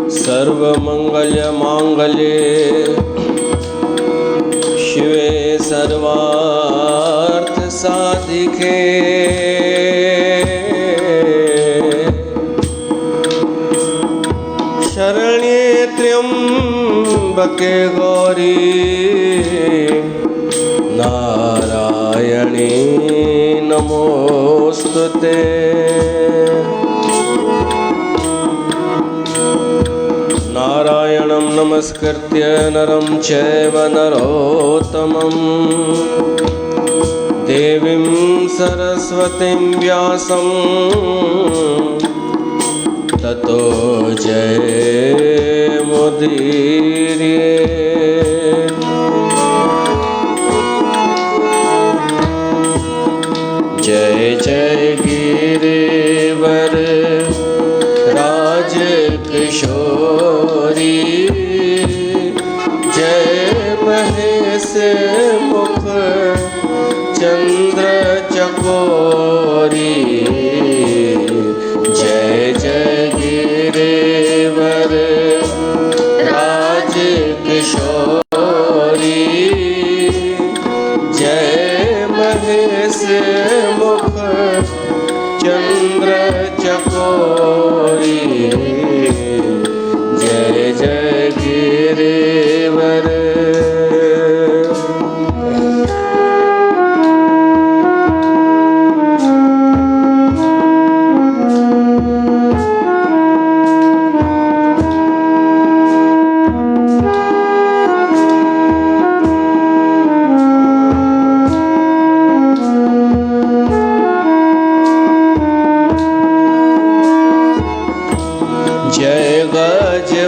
सर्वमंगलमांगल्ये शिवे सर्वार्थसाधिके शरण्ये त्र्यंबके गौरी नारायणी नमोस्तुते। नारायणं नमस्कृत्य नरं चैव नरोत्तमं देवीं सरस्वतीं व्यासं ततो जयमुदीरयेत्। जय जय गिरिवर राजकिशोरी, जय महेश मुख चंद्र चकोरी। जय जय गिरिवर राजकिशोरी, जय महेश मुख चंद्र चकोरी। जय जय गिरिवर।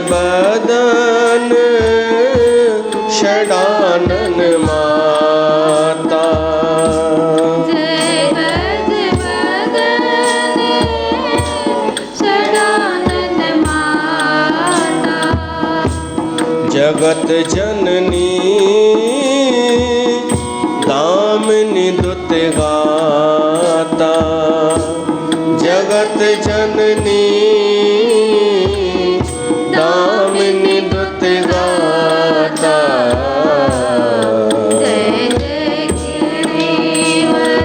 बदन षडानन माता, जय गज बदन षडानन माता, जगत जननी दामिनी दुत गाता। जगत जननी दामिनी दुत गाता। जय जय गिरिवर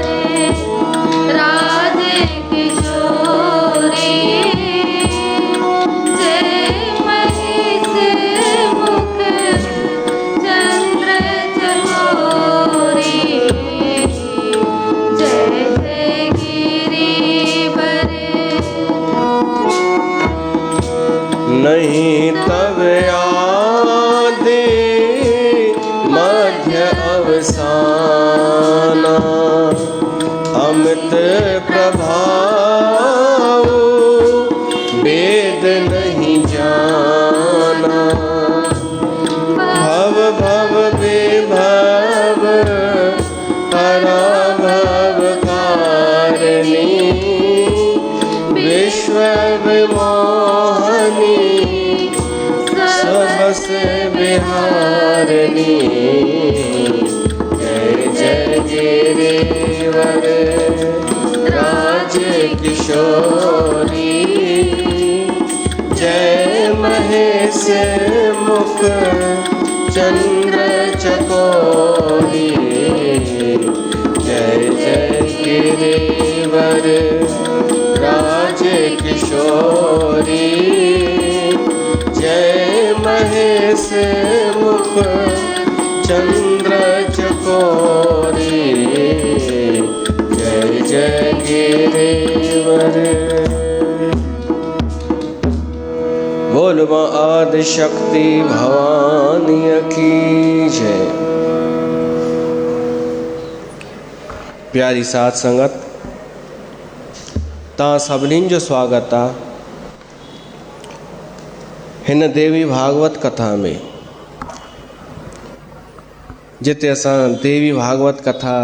राजकिशोरी, जय महेश मुख चंद्र चकोरी। जय जय गिरिवर। नहीं तब आदि मध्य अवसाना, अमित प्रभाव वेद नहीं जाना। भव भव विभव पराभव कारिणी, विश्व विमोहनी सबस विहारिणी। जय जय गिरिवर राजकिशोरी, जय महेश मुख चंद्र चकोरी। जय जय गिरिवर राजकिशोरी, जय महेश मुख चंद्र चकोरी। जय जय गिरिवर। बोल मां आदि शक्ति भवानी की जय। प्यारी साथ संगत, ता सभिनीनि जो स्वागत आहे हिन देवी भागवत कथा में, जिते असां देवी भागवत कथा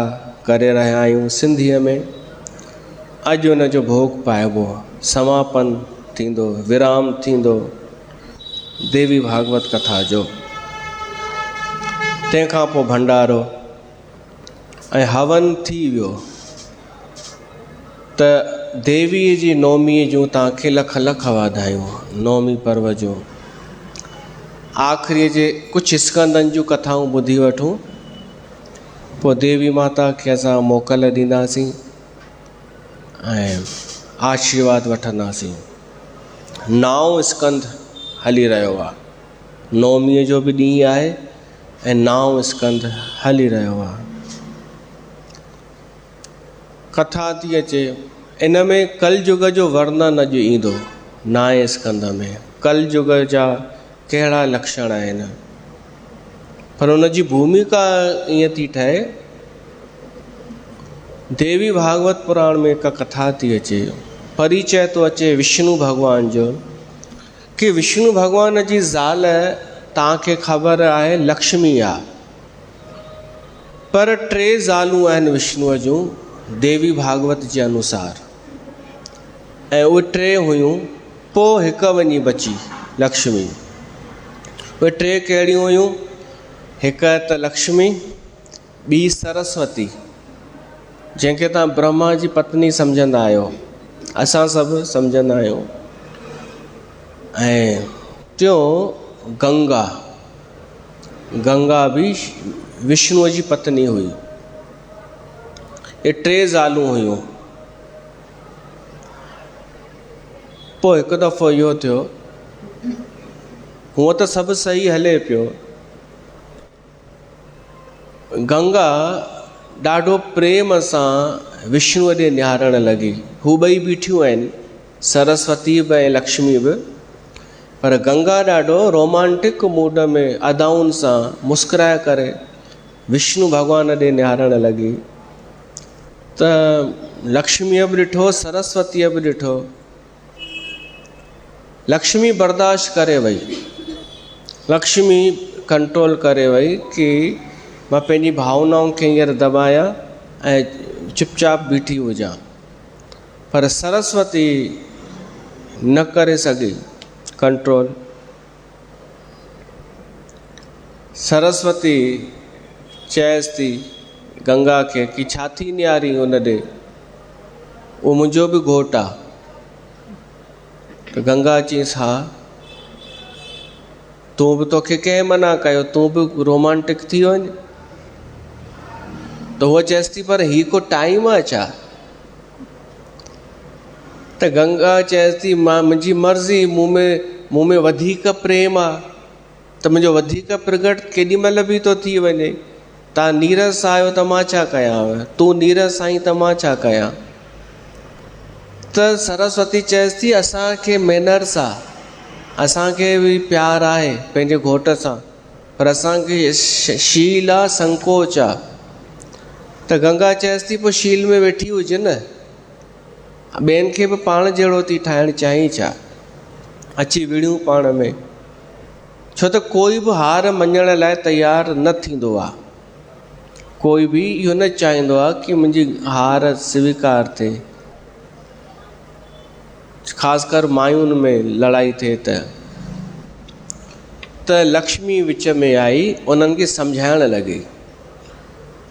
करे रहिया आहियूं सिंधीअ में। अॼु हुन जो भोग पाइबो, समापन थींदो, विराम थींदो देवी भागवत कथा जो। तंहिंखां पोइ भंडारो ऐं हवन थी वियो त देवीअ जी नौमीअ जूं तव्हांखे लख लख वाधायूं। नौमी पर्व जो आख़िरीअ जे कुझु स्कंदनि जूं कथाऊं ॿुधी वठूं, पोइ देवी माता खे असां मोकल ॾींदासीं ऐं आशीर्वाद वठंदासीं। 9 स्कंद हली रहियो आहे, नवमीअ जो बि ॾींहुं आहे ऐं 9 स्कंद हली रहियो आहे। कथा थी अचे, इन में कलयुग जो वर्णन अॼु ईंदो। 9 स्कंद में कलयुग जा कहिड़ा लक्षण आहिनि, पर उन जी भूमिका ईअं थी ठहे। देवी भागवत पुराण में हिकु कथा थी अचे, परिचय थो अचे विष्णु भॻवान जो, कि विष्णु भॻवान जी ज़ाल तव्हांखे ख़बर आहे लक्ष्मी आहे, पर 3 ज़ालूं आहिनि विष्णुअ जूं देवी भागवत जे अनुसार, ऐं उहे 3 हुयूं। पोइ हिकु वञी बची लक्ष्मी। उहे 3 कहिड़ियूं हुयूं? हिकु त लक्ष्मी, ॿी सरस्वती जंहिंखे तव्हां ब्रह्मा जी पत्नी सम्झंदा आहियो, असां सभु सम्झंदा आहियूं, ऐं टियों गंगा। गंगा बि विष्णुअ जी पत्नी हुई। ये 3 ज़ालूं हुयूं। पोइ हिकु दफ़ो इहो थियो, हूअं त सभु सही हले पियो, गंगा ॾाढो प्रेम सां विष्णुअ ॾे निहारणु लॻी। हू ॿई बीठियूं आहिनि, सरस्वती बि ऐं लक्ष्मी बि, पर गंगा ॾाढो रोमांटिक मूड में अदाउनि सां मुस्कुराए करे विष्णु भॻवान ॾे निहारणु लॻी। त लक्ष्मीअ बि ॾिठो, सरस्वतीअ बि ॾिठो। लक्ष्मी बर्दाश्त करे वई, लक्ष्मी कंट्रोल करे वई कि मां पंहिंजी भावनाउनि खे हींअर दबायां ऐं चुपचाप बीठी हुजां, पर सरस्वती न करे सघी कंट्रोल। सरस्वती चएसि थी गंगा खे कि छा थी निहारी उन ॾे, उहो मुंहिंजो बि घोटु आहे। त गंगा चईसि हा, तूं बि, तोखे कंहिं मना कयो, तूं बि रोमांटिक थी वञ। त उहा चएसि थी पर हीउ को टाइम आहे छा? त गंगा चएसि थी मां, मुंहिंजी मर्ज़ी, मूं में वधीक प्रेम आहे त मुंहिंजो वधीक प्रगट केॾी महिल बि थो थी वञे। तव्हां नीरस आहियो त मां छा कयांव, तूं नीरस आहीं त मां छा कयां। त सरस्वती चएसि थी असांखे मैनर्स आहे, असांखे बि प्यारु आहे पंहिंजे घोट सां, पर असांखे शील आहे, संकोच आहे। त गंगा चएसि थी पोइ शील में वेठी हुजे न, ॿियनि खे बि पाण जहिड़ो थी ठाहिणु चाहीं छा, अची विड़ियूं पाण में। छो त कोई बि हार मञण लाइ तयारु न थींदो आहे, कोई बि इहो न चाहींदो आहे कि मुंहिंजी हार स्वीकार थिए, ख़ासि कर मायुनि में लड़ाई थिए त लक्ष्मी विच में आई, उन्हनि खे सम्झाइणु लॻी।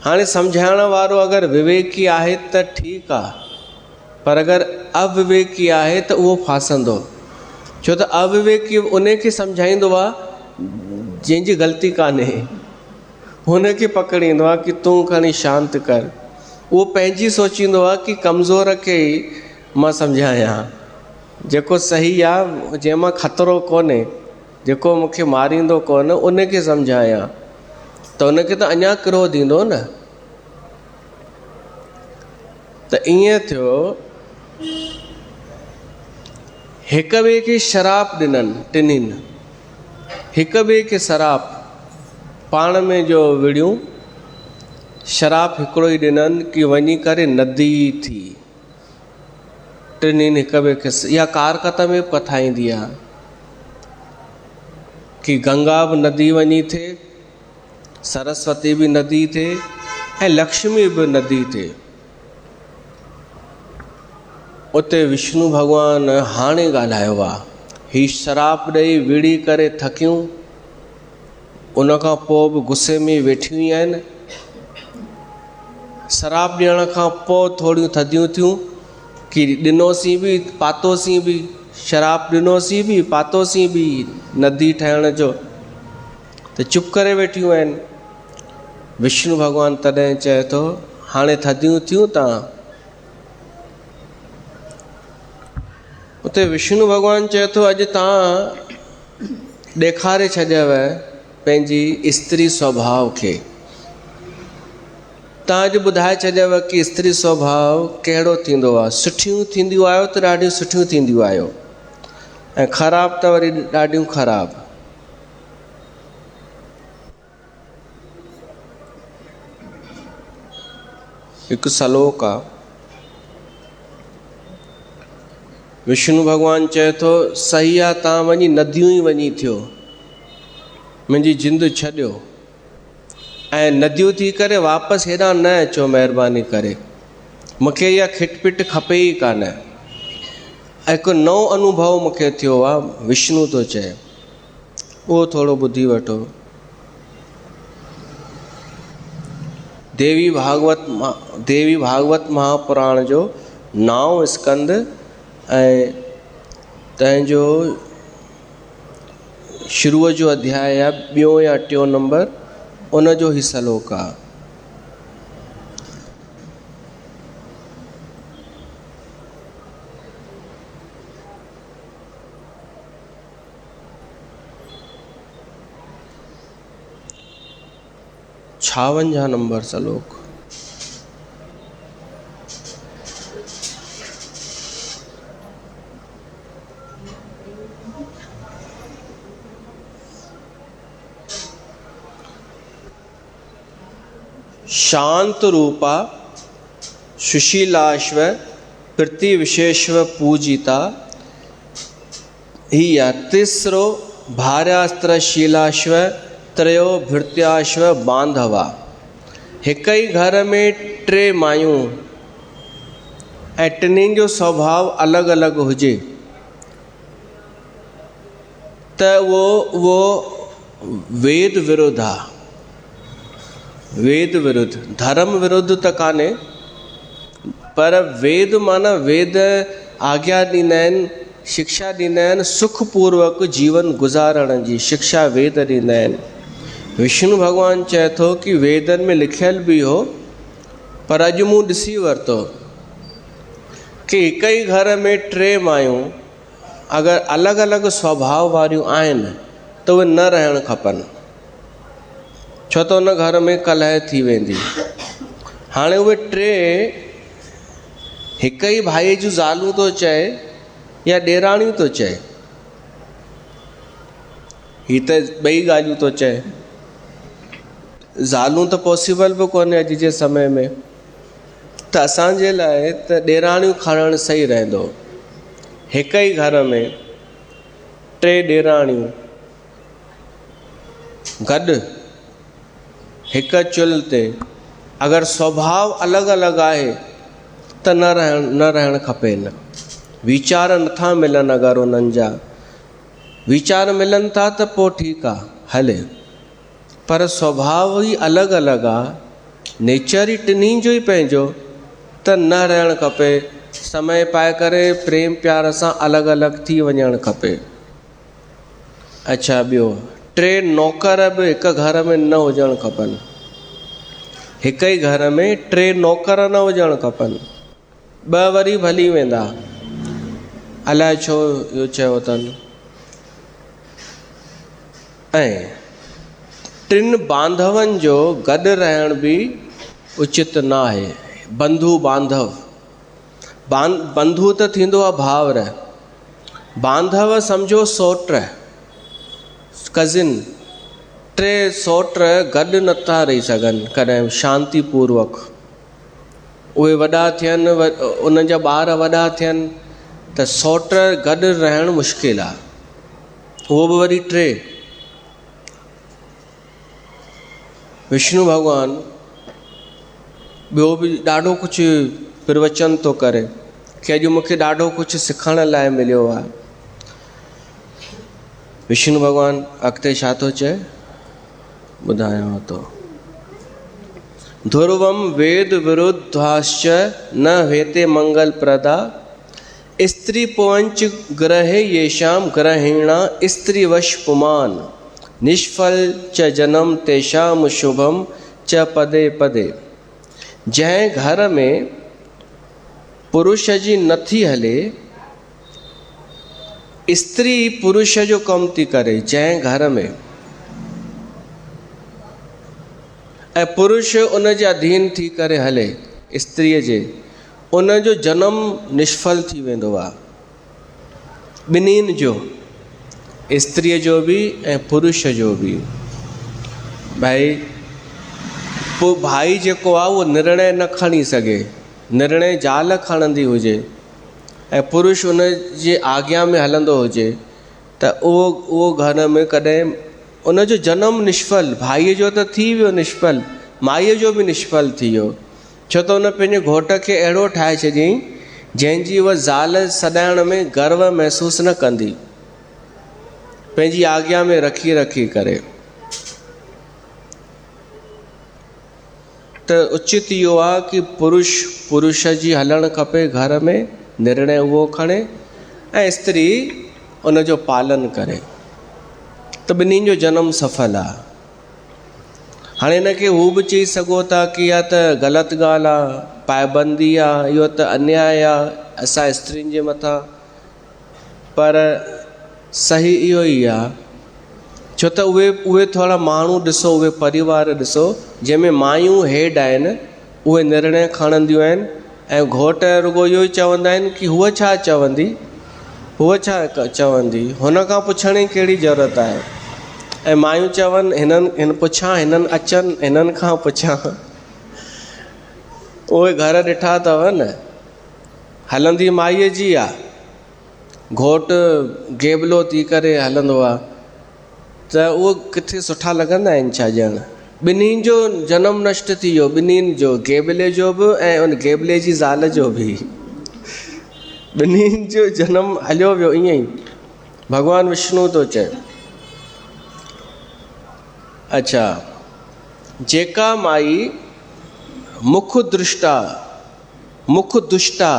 हाणे सम्झाइण वारो अगरि विवेकी आहे त ठीकु आहे, पर अगरि अविवेकी आहे त उहो फासंदो। छो त अविवेकी उन खे सम्झाईंदो आहे जंहिंजी ग़लती कान्हे, हुनखे पकड़ींदो आहे कि तूं खणी शांत कर। उहो पंहिंजी सोचींदो आहे कि कमज़ोर खे ई मां सम्झायां, जेको सही आहे, जंहिंमां ख़तरो कोन्हे, जेको मूंखे मारींदो कोन, उनखे सम्झायां, त उनखे त अञा क्रोध ईंदो न। त ईअं थियो, हिक ॿिए खे शराप टिनिनि, हिक ॿिए खे शराप, पाण में जो विड़ियूं, शराप हिकिड़ो ई ॾिननि कि वञी करे नदी थी। टिनिनि हिक ॿिए खे, इहा कारकत में कथा ईंदी आहे कि गंगा बि नदी वञी थिए, सरस्वती बि नदी थिए ऐं लक्ष्मी बि नदी थिए। उते विष्णु भॻवान हाणे ॻाल्हायो आहे, ही शराप ॾेई विड़ी करे थकियूं, उनखां पोइ बि गुस्से में वेठियूं ई आहिनि। शराप ॾियण खां पोइ थोड़ियूं थधियूं थियूं कि ॾिनोसीं बि पातोसीं बि, शराप ॾिनोसीं बि पातोसीं बि नदी ठहिण जो, त चुप करे वेठियूं आहिनि। विष्णु भॻवानु तॾहिं चए थो हाणे थधियूं थियूं तव्हां। उते विष्णु भॻवानु चए थो अॼु तव्हां ॾेखारे छॾियव पंहिंजी स्त्री स्वभाव खे। तव्हां अॼु ॿुधाए छॾियव कि स्त्री स्वभाव कहिड़ो थींदो आहे। सुठियूं थींदियूं आहियो त ॾाढियूं सुठियूं थींदियूं आहियो ऐं ख़राबु त वरी ॾाढियूं ख़राबु। हिकु सलोक आहे। विष्णु भॻवानु चए थो सही आहे तव्हां वञी नदियूं ई वञी थियो, मुंहिंजी जिंदु छॾियो ऐं नदियूं थी करे वापसि हेॾां न अचो महिरबानी करे, मूंखे इहा खिटपिट खपे ई कान। हिकु नओं अनुभव मूंखे थियो आहे, विष्णु थो चए, उहो थोरो ॿुधी वठो। देवी भागवत महापुराण जो 9 स्कंद ऐं तंहिंजो शुरूअ जो अध्याय आहे 2 या 3 नंबर, उन जो ही सलोक आहे। छावंजाह नंबर सलोक। शांत रूपा सुशीलाश्व प्रतिविशेष्व पूजिता ही या तिस्रो भार्यास्त्रशीलाश्व त्रयो भृत्याश्व बांधवा। हिक ई घर में 3 मायूं ऐं टिनिनि जो स्वभाव अलॻि अलॻि हुजे त उहो वेद विरुद्ध आहे। वेद विरुद्ध, धर्म विरुद्ध त कान्हे, पर वेद माना वेद आज्ञा ॾींदा आहिनि, शिक्षा ॾींदा आहिनि, सुखपूर्वक जीवन गुज़ारण जी शिक्षा वेद ॾींदा आहिनि। विष्णु भॻवानु चए थो कि वेदनि में लिखियल बि हो, पर अॼु मूं ॾिसी वरितो कि हिक ई घर में 3 मायूं अगरि अलॻि अलॻि स्वभाव वारियूं आहिनि त उहे न रहणु खपनि, छो त उन घर में कलह थी वेंदी। हाणे उहे 3 हिक ई भाई जूं ज़ालूं थो चए या ॾेराणियूं थो चए, ही त ॿई ॻाल्हियूं थो चए। ज़ालूं त पॉसिबल बि कोन्हे अॼु जे समय में, त असांजे लाइ त ॾेराणियूं खणणु सही रहंदो। हिक ई घर में 3 ॾेराणियूं गॾु हिक चुल्हि ते, अगरि स्वभाव अलॻि अलॻि आहे त न रहणु खपे। न वीचार नथा मिलनि, अगरि उन्हनि जा वीचार मिलनि था त पोइ ठीकु आहे हले, पर स्वभाव ई अलॻि अलॻि आहे, नेचर ई टिन्हिनि जो ई पंहिंजो, त न रहणु खपे। समय पाए करे प्रेम प्यार सां अलॻि अलॻि थी वञणु खपे। अच्छा, ॿियो 3 नौकर बि हिक घर में न हुजणु खपनि। हिक ई घर में 3 नौकर न हुजणु खपनि। 2 वरी भली वेंदा, अलाए छो इहो चयो अथनि। ऐं 3 बांधवनि जो गॾु रहण बि उचित न आहे। बंधु बांधव, बंधु त थींदो आहे भाउर, बांधव सम्झो सोट कज़िन। 3 सोट गॾु नथा रही सघनि कॾहिं शांतिपूर्वक। उहे वॾा थियनि, उन्हनि जा ॿार वॾा थियनि त सोट गॾु रहणु मुश्किल आहे, उहो बि वरी 3। विष्णु भॻवानु ॿियो बि ॾाढो कुझु प्रवचन थो करे कि अॼु मूंखे ॾाढो कुझु सिखण लाइ मिलियो आहे। विष्णु भॻवानु अॻिते छा थो चए ॿुधायांव थो। ध्रुवम वेद विरुद्धाश्च न हेते मंगल प्रदा स्त्री पवंच ग्रहे येषाम ग्रहेणा स्त्रीवश पुमान निष्फल च जन्म तेषाम शुभम च पदे पदे। जंहिं घर में पुरुष जी नथी हले, स्त्री पुरुष जो कम थी करे, जंहिं घर में, ऐं पुरुष उन जे अधीन थी करे हले स्त्रीअ जे, उन जो जनम निष्फल थी वेंदो आहे। ॿिन्हिनि जो, स्त्रीअ जो बि ऐं पुरुष जो बि। भाई पोइ भाई जेको आहे उहो निर्णय न खणी सघे, निर्णय ज़ाल खणंदी हुजे ऐं पुरुष उन जे आज्ञा में हलंदो हुजे, त उहो घर में कॾहिं उन जो जनम निष्फल, भाईअ जो त थी वियो निष्फल, माईअ जो बि निष्फल थी वियो। छो त उन पंहिंजे घोट खे अहिड़ो ठाहे छॾियईं जंहिंजी उहा ज़ाल सॾाइण में गर्व महसूसु न कंदी, पंहिंजी आज्ञा में रखी रखी करे। त उचित इहो आहे कि पुरुष जी हलणु खपे घर में, निर्णय उहो खणे, ऐं स्त्री उन जो पालन करे, त ॿिन्हिनि जो जनम सफल आहे। हाणे हिनखे हू बि चई सघो था कि इहा त ग़लति ॻाल्हि आहे, पाबंदी आहे, इहो त अन्याय आहे असां स्त्रियुनि जे मथां, पर सही इहो ई आहे। छो त उहे थोरा माण्हू ॾिसो, उहे परिवार ॾिसो जंहिंमें मायूं हेड आहिनि, उहे निर्णय खणंदियूं आहिनि ऐं घोट रुॻो इहो ई चवंदा आहिनि कि हूअ छा चवंदी, हूअ छा चवंदी, हुन खां पुछण जी कहिड़ी ज़रूरत आहे। ऐं मायूं चवनि हिननि पुछां, हिननि अचनि, हिननि खां पुछां। उहे घर ॾिठा अथव न, हलंदी माईअ जी आहे, घोटु गेबलो थी करे हलंदो आहे, त उहो किथे सुठा लॻंदा आहिनि छा? ॼण ॿिन्हिनि जो जनम नष्ट थी वियो, ॿिन्हिनि जो, गेबले जो बि ऐं उन गेबले जी ज़ाल जो बि, ॿिन्हिनि जो जनम हलियो वियो। ईअं ई भॻवानु विष्णु थो चए। अच्छा, जेका माई मुख दुष्टा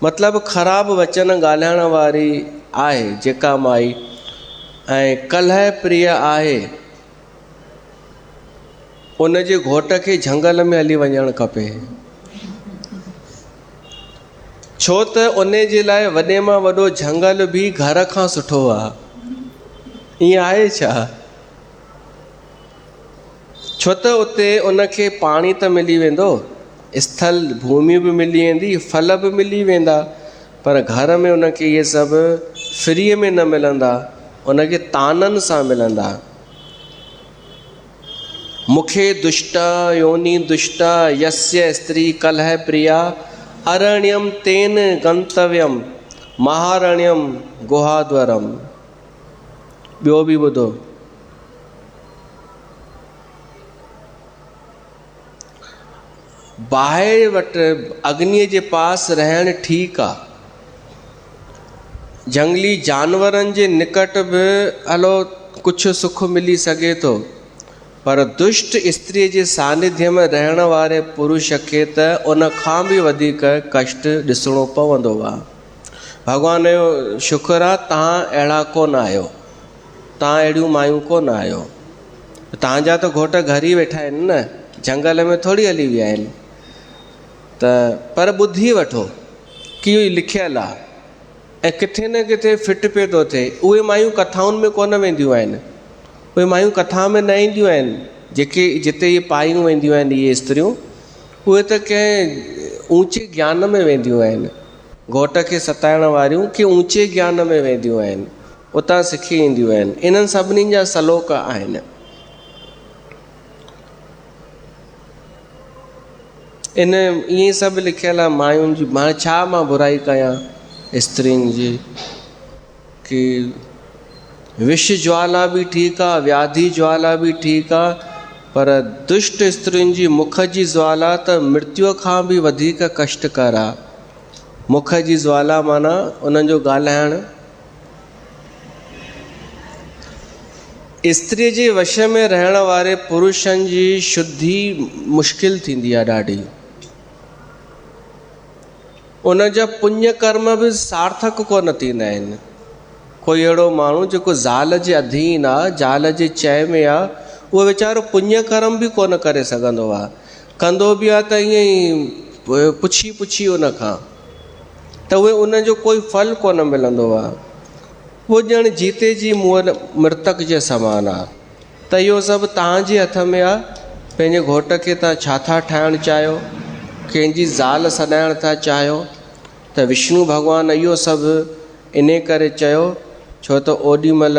मतिलबु ख़राबु वचन ॻाल्हाइण वारी आहे, जेका माई ऐं कलह प्रिय आहे, उन जे घोट खे झंगल में हली वञणु खपे। छो त उन जे लाइ वॾे मां वॾो झंगल बि घर खां सुठो आहे। ईअं आहे छा? छो त उते उनखे पाणी त मिली वेंदो, स्थल भूमि बि मिली वेंदी, फल बि मिली वेंदा, पर घर में उनखे इहे सभु फ्रीअ में न मिलंदा, उनखे ताननि सां मिलंदा। मुखे दुष्टा योनि दुष्टा यस्य स्त्री कलह प्रिया अरण्यम तेन गंतव्यम महारण्यम गुहाद्वरम। ॿियो बि ॿुधो, ॿाहिरि वटि अग्नीअ जे पास रहणु ठीकु आहे, जंगली जानवरनि जे निकट बि हलो कुझु सुख मिली सघे थो, पर दुष्ट स्त्रीअ जे सानिध्य में रहण वारे पुरुष खे त उन खां बि वधीक कष्ट ॾिसणो पवंदो आहे। भॻवान जो शुक्र आहे तव्हां अहिड़ा कोन आहियो, तव्हां अहिड़ियूं मायूं कोन आहियो। तव्हांजा त घोट घर ई वेठा आहिनि न, झंगल में थोरी हली विया आहिनि। त पर ॿुधी वठो कि इहो लिखियलु आहे ऐं किथे न किथे फिट पियो थो थिए। उहे मायूं कथाउनि में कोन वेंदियूं आहिनि, उहे मायूं कथा में न ईंदियूं आहिनि, जिते इहे पायूं वेंदियूं आहिनि इहे स्त्रियूं, उहे त कंहिं ऊचे ज्ञान में वेंदियूं आहिनि, घोट खे सताइण वारियूं कंहिं ऊचे ज्ञान में वेंदियूं आहिनि, उतां सिखी ईंदियूं आहिनि। इन्हनि सभिनीनि जा सलोक आहिनि। इन ईअं सभु लिखियलु आहे मायुनि जी। मां छा मां बुराई कयां स्त्रियुनि जी, कि विष ज्वाला बि ठीकु आहे, व्याधि ज्वाला बि ठीकु आहे, पर दुष्ट स्त्रियुनि जी मुख जी ज्वाला त मृत्युअ खां बि वधीक कष्टकर आहे। मुख जी ज्वाला माना उन्हनि जो ॻाल्हाइणु। स्त्रीअ जे वश में रहण वारे पुरुषनि जी शुद्धि मुश्किल थींदी आहे ॾाढी। उन जा पुण्य कर्म बि सार्थक कोन थींदा आहिनि। कोई अहिड़ो माण्हू जेको ज़ाल जे अधीन आहे, ज़ाल जे चए में आहे, उहो वीचारो पुण्य कर्म बि कोन करे सघंदो आहे, कंदो बि आहे त ईअं ई पुछी उन खां, त उहे उनजो कोई फल कोन मिलंदो आहे। उहो ॼण जीते जी मुंहुं मृतक जे समान आहे। त इहो सभु तव्हांजे हथ में आहे। पंहिंजे घोट खे तव्हां छा था ठाहिणु चाहियो, कंहिंजी ज़ाल सॾाइण था चाहियो, त विष्णु भॻवानु इहो सभु इन करे चयो छो त ओॾी महिल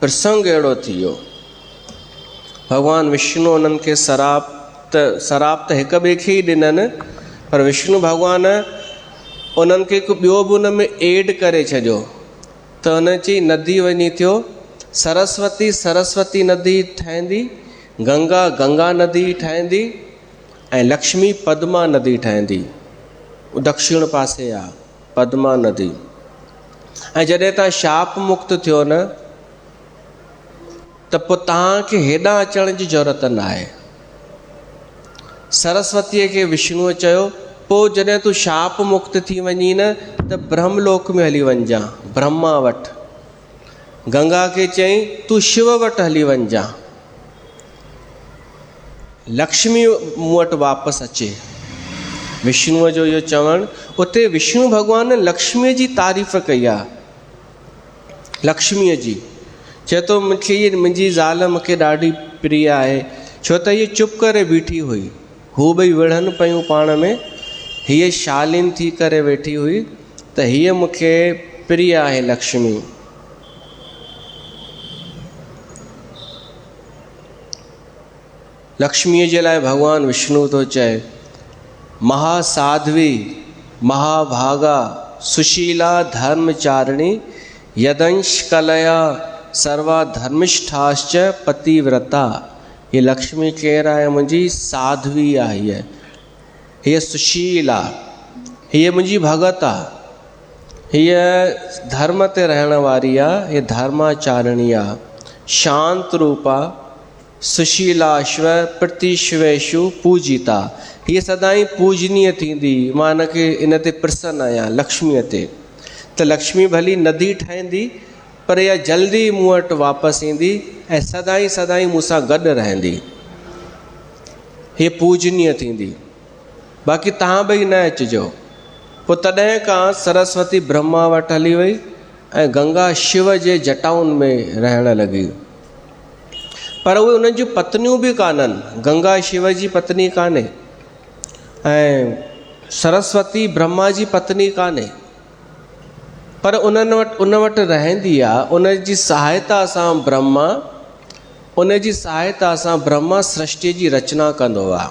प्रसंग अहिड़ो थी वियो। भॻवानु विष्णु उन्हनि खे शराप त हिक ॿिए खे ई ॾिननि, पर विष्णु भॻवानु उन्हनि खे हिकु ॿियो बि उन में एड करे छॾियो। त हुन चई नदी वञी थियो सरस्वती नदी ठहंदी, गंगा नदी ठहंदी, ऐं लक्ष्मी पद्मा नदी ठहंदी। दक्षिण पासे आहे पद्मा नदी। ऐं जॾहिं तव्हां शाप मुक्त थियो न, त पोइ तव्हांखे हेॾां अचण जी ज़रूरत न आहे। सरस्वतीअ खे विष्णुअ चयो, पोइ जॾहिं तूं शाप मुक्त थी वञी न, त ब्रह्मलोक में हली वञिजां, ब्रह्मा वटि। गंगा खे चई तूं शिव वटि हली वञिजां। लक्ष्मी मूं वटि वापसि अचे। विष्णुअ जो इहो चवणु, उते विष्णु भॻवानु लक्ष्मीअ जी तारीफ़ कई आहे। लक्ष्मीअ जी चए थो, मूंखे इहे मुंहिंजी ज़ाल मूंखे ॾाढी प्रिय आहे, छो त हीअ चुप करे बीठी हुई। हू ॿई विढ़नि पियूं पाण में, हीअ शालीन थी करे वेठी हुई, त हीअ मूंखे प्रिय आहे लक्ष्मी। लक्ष्मीअ जे लाइ भॻवानु विष्णु थो चए, महासाध्वी महाभागा सुशीला धर्मचारिणी यदंश कलया सर्वा धर्मिष्ठाश्च पतिव्रता। ये लक्ष्मी केरु आहे? मुंहिंजी साध्वी आहे, हीअ सुशील आहे, हीअ मुंहिंजी भगत आहे, हीअ धर्म ते रहण वारी आहे, हीअ धर्माचारिणी आहे, शांत रूप आहे, सुशीलाश्व प्रतिश्वेशु पूजिता। हीअ सदाईं पूजनीय थींदी। मां हिनखे इन ते प्रसन्न आहियां, लक्ष्मीअ ते। त लक्ष्मी भली नदी ठहंदी, पर इहा जल्दी मूं वटि वापसि ईंदी ऐं सदाईं मूंसां गॾु रहंदी। हीअ पूजनीय थींदी। बाक़ी तव्हां ॿई न अचिजो। पोइ तॾहिं खां सरस्वती ब्रह्मा वटि हली वई ऐं गंगा शिव जे जटाउनि में रहणु लॻी। पर उहे उन्हनि जूं पत्नियूं बि कान्हनि। गंगा शिव जी पत्नी कान्हे ऐं सरस्वती ब्रह्मा जी पत्नी कान्हे, पर उन वटि रहंदी आहे। उन जी सहायता सां ब्रह्मा सृष्टि जी रचना कंदो आहे।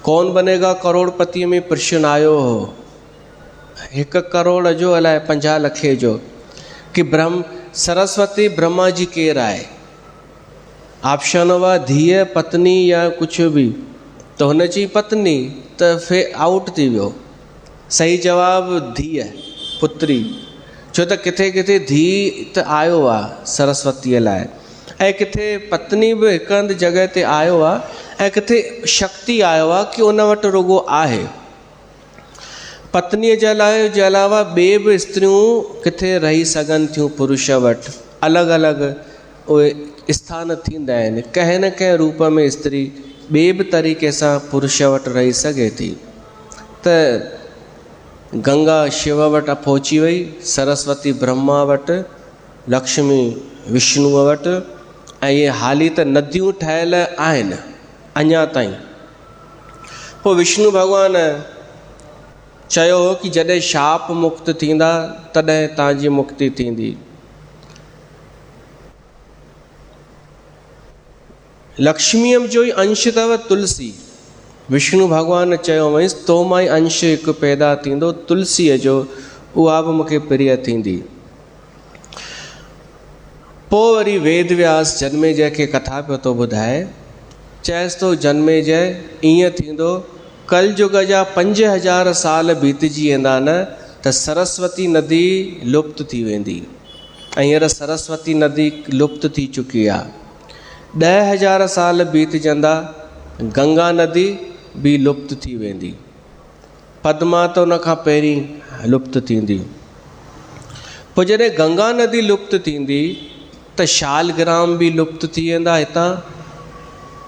कौन बनेगा करोड़पति में प्रश्न आयो हो, 1 करोड़ जो अलाए 50 लखे जो, कि सरस्वती ब्रह्मा जी केरु आहे? ऑप्शन हुआ धीअ पत्नी या कुझु बि, त हुन जी पत्नी, त आउट थी वियो। सही जवाबु धीअ, पुत्री। छो त किथे किथे धीउ त आयो आहे सरस्वतीअ लाइ, ऐं किथे पत्नी बि हिकु हंधि जॻह ते आयो आहे, ऐं किथे शक्ति आयो आहे कि उन वटि रुॻो आहे। पत्नीअ जे अलावा ॿिए बि स्त्रियूं किथे रही सघनि थियूं पुरुष वटि। अलॻि अलॻि उहे स्थान थींदा आहिनि। कंहिं न कंहिं रूप में स्त्री ॿिए बि तरीक़े सां पुरुष वटि रही सघे थी। त गंगा शिव वटि पहुची वई, सरस्वती ब्रह्मा वटि, लक्ष्मी विष्णुअ वटि, ऐं इहे हाली त नदियूं ठहियल आहिनि अञा ताईं। पोइ विष्णु भॻवानु चयो कि जॾहिं शाप मुक्त थींदा तॾहिं तव्हांजी मुक्ति थींदी। लक्ष्मीअ जो ई अंश अथव तुलसी। विष्णु भॻवानु चयो वंसि, तो मां ई अंश हिकु पैदा थींदो तुलसीअ जो, उहा बि मूंखे प्रिय थींदी। पोइ वरी वेद व्यास जन्मेजय खे कथा पियो थो ॿुधाए। चएसि थो, जन्मेजय ईअं थींदो, कलयुग जा 5000 साल बीतजी वेंदा न, त सरस्वती नदी लुप्त थी वेंदी। ऐं हींअर सरस्वती नदी लुप्त थी चुकी आहे। 10,000 साल बीतजंदा, गंगा नदी बि लुप्त थी वेंदी। पद्मा त उन खां पहिरीं लुप्त थींदी। पोइ जॾहिं गंगा नदी लुप्त थींदी त शालग्राम बि लुप्त थी वेंदा हितां।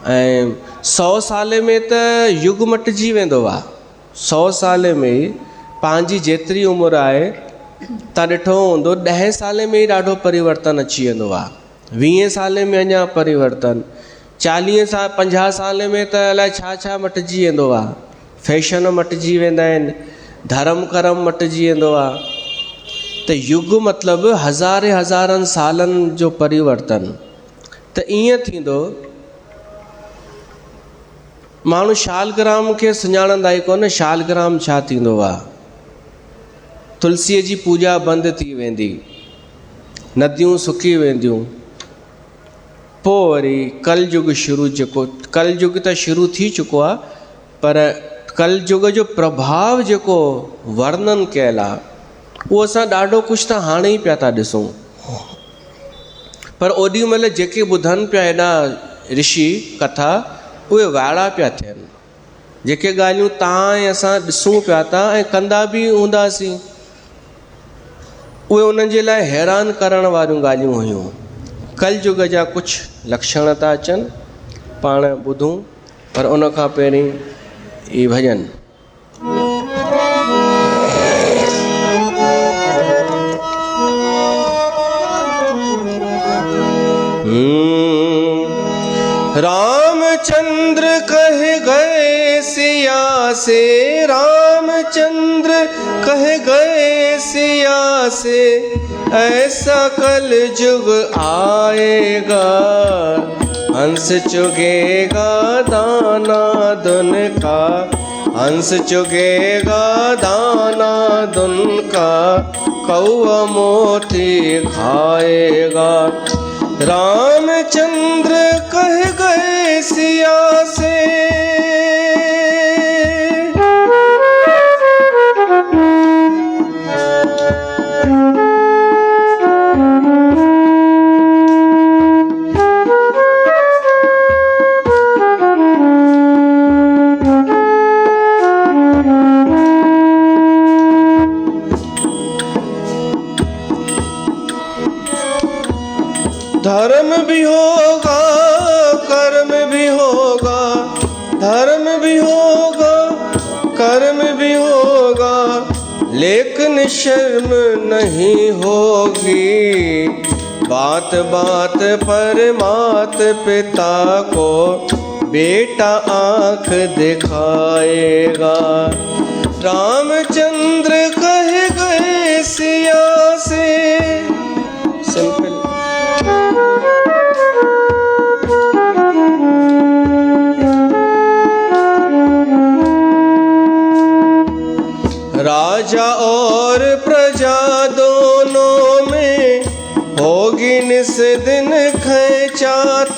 ऐं 100 साल में त युग मटिजी वेंदो आहे। 100 साल में पंहिंजी जेतिरी उमिरि आहे तव्हां ॾिठो हूंदो 10 साल में ई ॾाढो परिवर्तन अची वेंदो आहे, 20 साल में अञा परिवर्तन, 40 साल 50 साल में त अलाए छा छा मटिजी वेंदो आहे। फैशन मटिजी वेंदा आहिनि, धर्म कर्म मटिजी वेंदो आहे। त युग मतिलबु हज़ारनि सालनि जो परिवर्तन। त ईअं थींदो, माण्हू शालग्राम खे सुञाणंदा ई कोन, शालग्राम छा थींदो आहे। तुलसीअ जी पूॼा बंदि थी वेंदी, नदियूं सुकी वेंदियूं। पोइ वरी कलयुग शुरू, जेको कलयुग त शुरू थी चुको आहे, पर कलयुग जो प्रभाव जेको वर्णन कयल आहे उहो असां ॾाढो कुझु त हाणे ई पिया था ॾिसूं। पर ओॾी महिल जेके ॿुधनि पिया हेॾा ऋषि कथा, उहे वाइड़ा पिया थियनि। जेके ॻाल्हियूं तव्हां ऐं असां ॾिसूं पिया था ऐं कंदा बि हूंदासीं, उहे उन्हनि जे लाइ हैरान करण वारियूं ॻाल्हियूं हुयूं। कलयुग जा कुझु लक्षण था अचनि, पाण ॿुधूं। पर उन खां पहिरीं ई भॼन। रामचंद्र कह गए सिया से, रामचंद्र कह गए सिया से, ऐसा कल युग आएगा, हंस चुगेगा दाना दुन का, हंस चुगेगा दाना दुन का, कौआ मोती खाएगा। रामचंद्र कह गए सिया से, धर्म भी होगा कर्म भी होगा, धर्म भी होगा कर्म भी होगा, लेकिन शर्म नहीं होगी। बात बात पर मात पिता को बेटा आँख दिखाएगा। रामचंद्र कह गए सिया से, सिंपल। राजा और प्रजा दोनों में होगी निस दिन खैचातानी,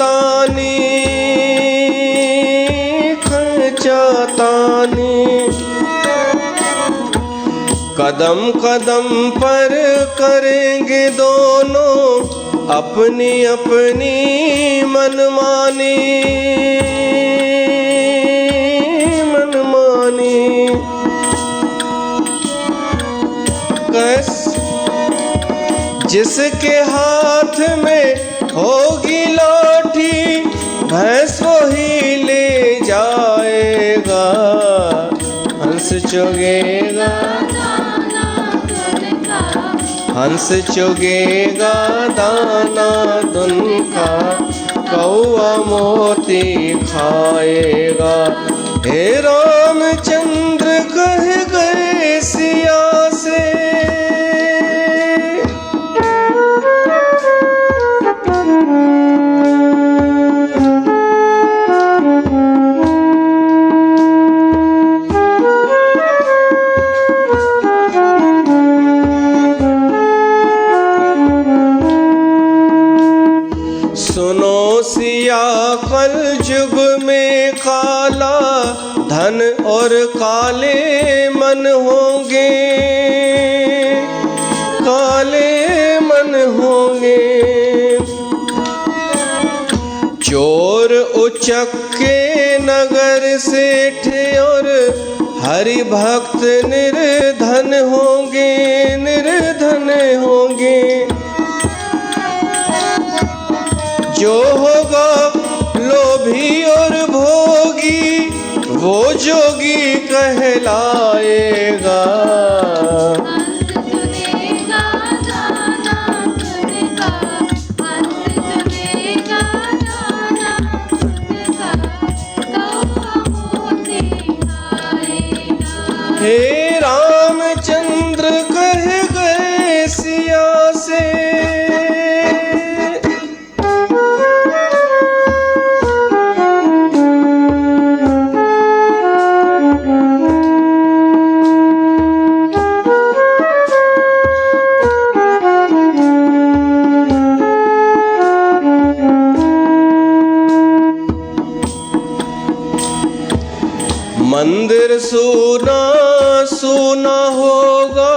खैचातानी। कदम कदम पर करेंगे दोनों अपनी अपनी मनमानी, मनमानी। जिसके हाथ में होगी लाठी, भैंस वही ले जाएगा, हंस चुगेगा, हंस चुगेगा दाना दुन का, कौआ मोती खाएगा। हे रामचंद्र कह गए सिया से, कल युग में काला धन और काले मन होंगे, काले मन होंगे। चोर उचक्के नगर सेठ और हरि भक्त निर्धन होंगे, निर्धन होंगे। जो होगा लोभी और भोगी वो जोगी कहलाएगा। अंत चुनेगा जाना चुनेगा, अंत चुनेगा जाना चुनेगा, तो मोती खाएगा। हे रामचंद्र कह गए सिया से, मंदिर सूना सूना होगा,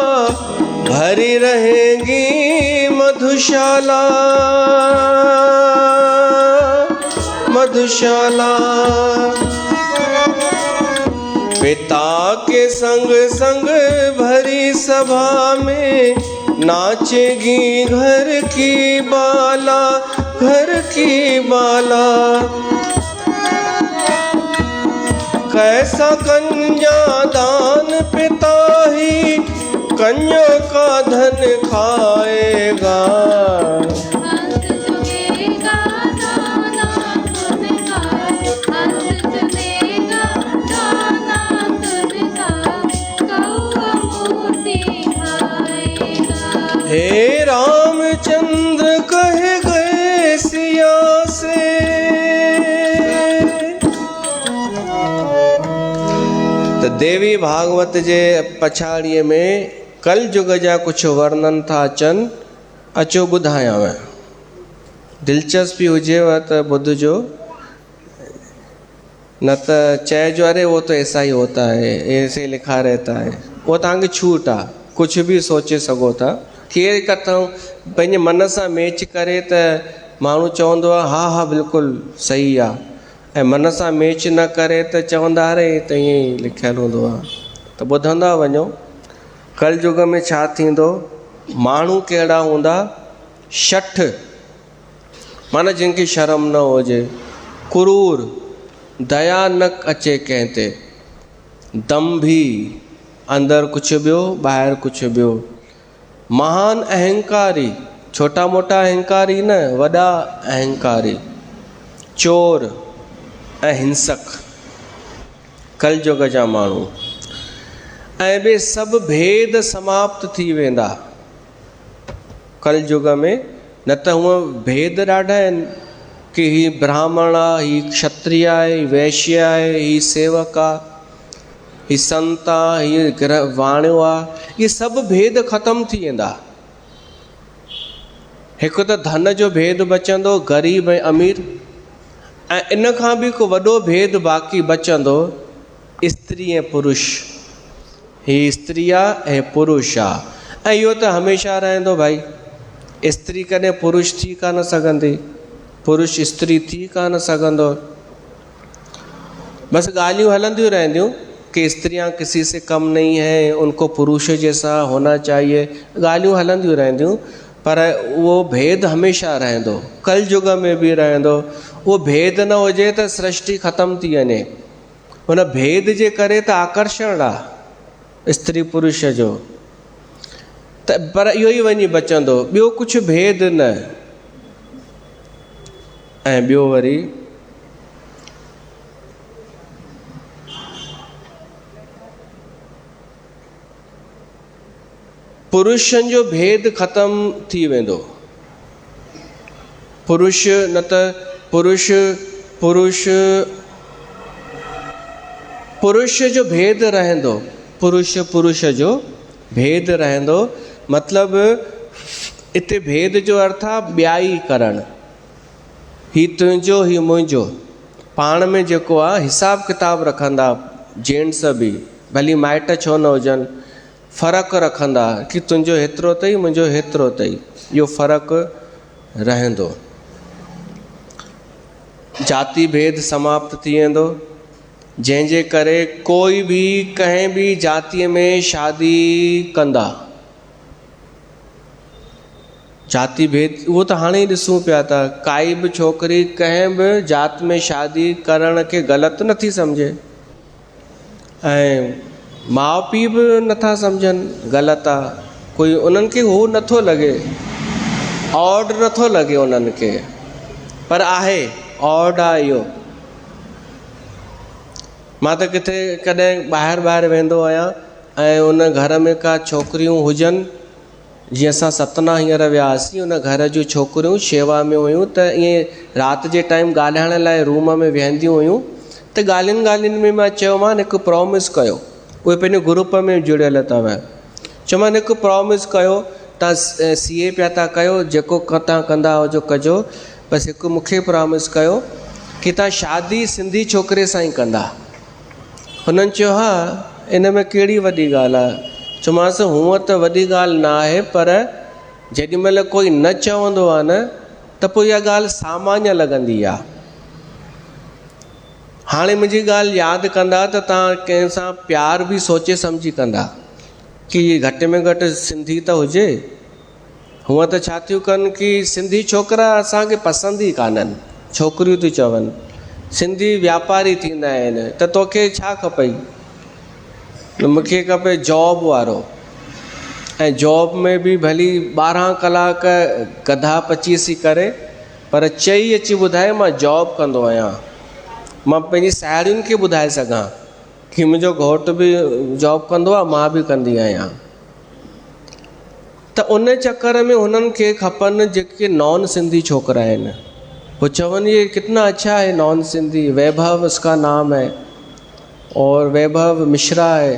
भरी रहेंगी मधुशाला मधुशाला। पिता के संग संग भरी सभा में नाचेगी घर की बाला, घर की बाला। कैसा कन्यादान पिता ही कन्या का धन खाएगा। अंत चुनेगा जाना चुनेगा, अंत चुनेगा जाना चुनेगा, कौआ मोती खाएगा। हे रामचंद्र कह गए सिया से, तो देवी भागवत जे पछाड़ीअ में कल युग जा कुछ वर्णन था अचनि, अचो ॿुधायांव। दिलचस्पी हुजेव त ॿुधजो, न त चइजो अरे वो तो ऐसा ही होता है, ऐसे लिखा रहता है। वो तव्हांखे छूट आहे, कुझु बि सोचे सघो था। केरु किथां पंहिंजे मन सां मैच करे त माण्हू चवंदो आहे हा हा बिल्कुलु सही आहे, ऐं मन सां मैच न करे त चवंदा अरे त ईअं ई लिखियलु हूंदो आहे। त ॿुधंदा वञो कल युग में छा थींदो। माण्हू कहिड़ा हूंदा, शठ माना जिनखे शर्म न हुजे, क्रूर दया न अचे कंहिं ते, दंभी अंदरि कुझु ॿियो ॿाहिरि कुझु ॿियो, महान अहंकारी छोटा मोटा अहंकारी न, वॾा अहंकारी, चोर ऐं हिंसक, कल युग जा माण्हू। ऐं ॿिए सभु भेद समाप्त थी वेंदा कल युग में। न त हूअं भेद ॾाढा आहिनि कि ही ब्राह्मण आहे, ही क्षत्रिय आहे, ही वैश्य आहे, ही सेवक आहे, ही संत आहे, ही वाणियो आहे, इहे सभु भेद ख़तमु थी वेंदा। हिकु त धन जो भेद बचंदो, ग़रीब ऐं अमीर, ऐं इन खां बि को वॾो भेद बाक़ी बचंदो, स्त्री ऐं पुरुष। ही स्त्री आहे ऐं पुरुष आहे, ऐं इहो त हमेशह रहंदो भाई। स्त्री कॾहिं पुरुष थी कान सघंदी, पुरुष स्त्री थी कान सघंदो। बस ॻाल्हियूं हलंदियूं रहंदियूं कि स्त्रियां किसी से कम नहीं है, उनको पुरुष जैसा होना चाहिए, ॻाल्हियूं हलंदियूं रहंदियूं, पर उहो भेद हमेशह रहंदो, कल युग में बि रहंदो। उहो भेद न हुजे त सृष्टि ख़तमु थी वञे। हुन भेद जे करे त आकर्षण आहे स्त्री पुरुष जो, त पर इहो ई वञी बचंदो, ॿियो कुझु भेद न। ऐं ॿियो वरी पुरुषनि जो भेद ख़तमु थी वेंदो। पुरुष न त पुरुष पुरुष पुरुष जो भेद रहंदो, पुरुष पुरुष जो भेद रहंदो। मतिलबु हिते भेद जो अर्थ आहे ॿियाई करणु, ही तुंहिंजो ही मुंहिंजो। पाण में जेको आहे हिसाब किताब रखंदा जेंट्स बि, भली माइट छो न हुजनि, फ़र्क़ु रखंदा कि तुंहिंजो हेतिरो अथई मुंहिंजो हेतिरो अथई, इहो फ़र्क़ु रहंदो। जाति भेद समाप्त थी वेंदो, जंहिंजे करे कोई बि कंहिं बि जातीअ में शादी कंदा जाति भेद उहो त हाणे ई ॾिसूं पिया था। काई बि छोकिरी कंहिं बि जात में शादी करण खे ग़लति नथी सम्झे ऐं माउ पीउ बि नथा सम्झनि ग़लति आहे। कोई उन्हनि खे उहो नथो लॻे, ऑड नथो लॻे उन्हनि खे, पर आहे ऑड आहे इहो। मां त किथे कॾहिं ॿाहिरि वेंदो आहियां ऐं उन घर में का छोकिरियूं हुजनि, जीअं असां सतना हींअर वियासीं, उन घर जूं छोकिरियूं शेवा में हुयूं त ईअं राति जे टाइम ॻाल्हाइण लाइ रूम में वेहंदियूं हुयूं। त ॻाल्हियुनि में मां चयोमांनि हिकु प्रॉमिस कयो, उहे पंहिंजे ग्रुप में जुड़ियल अथव। चयोमांनि हिकु प्रॉमिस कयो, तव्हां CA पिया था कयो, जेको तव्हां कंदा हुजो कजो, बसि हिकु मूंखे प्रॉमिस कयो कि तव्हां शादी सिंधी छोकिरे सां ई कंदा। हुननि चयो हा, इन में कहिड़ी वॾी ॻाल्हि आहे। चयोमांसि हूअं त वॾी ॻाल्हि न आहे, पर जेॾी महिल कोई न चवंदो आहे न त पोइ इहा ॻाल्हि सामान्य लॻंदी आहे। हाणे मुंहिंजी ॻाल्हि यादि कंदा त तव्हां कंहिं सां प्यार बि सोचे सम्झी कंदा कि घटि में घटि सिंधी त हुजे। हूअं त छा थियूं कनि कि सिंधी छोकिरा असांखे पसंदि ई कान्हनि, छोकिरियूं थियूं चवनि सिंधी वापारी थींदा आहिनि। त तोखे छा खपई? मूंखे खपे जॉब वारो, ऐं जॉब में बि भली 12 कलाक गधा पचीसी करे, पर चई अची ॿुधाए मां जॉब कंदो आहियां। मां पंहिंजी साहेड़ियुनि खे ॿुधाए सघां कि मुंहिंजो घोट बि जॉब कंदो आहे, मां बि कंदी आहियां। त उन चक्कर में हुननि खे खपनि जेके नॉन सिंधी छोकिरा आहिनि। वो चवनि ये कितना अच्छा है नॉन सिंधी, वैभव उसका नाम है और वैभव मिश्रा है।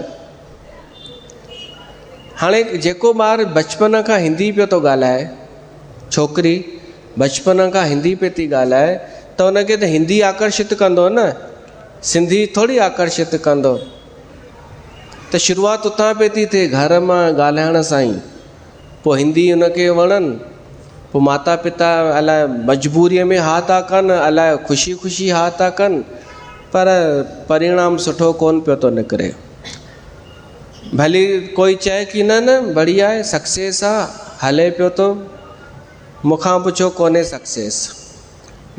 हाणे जेको ॿार बचपन खां हिंदी पियो थो ॻाल्हाए, छोकिरी बचपन खां हिंदी पे थी ॻाल्हाए, त उनखे त हिंदी आकर्षित कंदो न, सिंधी थोरी आकर्षित कंदो। त शुरूआति उतां पे थी थिए, घर मां ॻाल्हाइण सां ई। पोइ हिंदी उनखे वणनि, पोइ माता पिता अलाए मजबूरीअ में हा था कनि, अलाए ख़ुशी ख़ुशी हा था कनि, पर परिणाम सुठो कोन पियो थो निकिरे। भली कोई चए कि न बढ़िया आहे, सक्सेस आहे, हले पियो थो, मूंखां पुछो कोन्हे सक्सेस।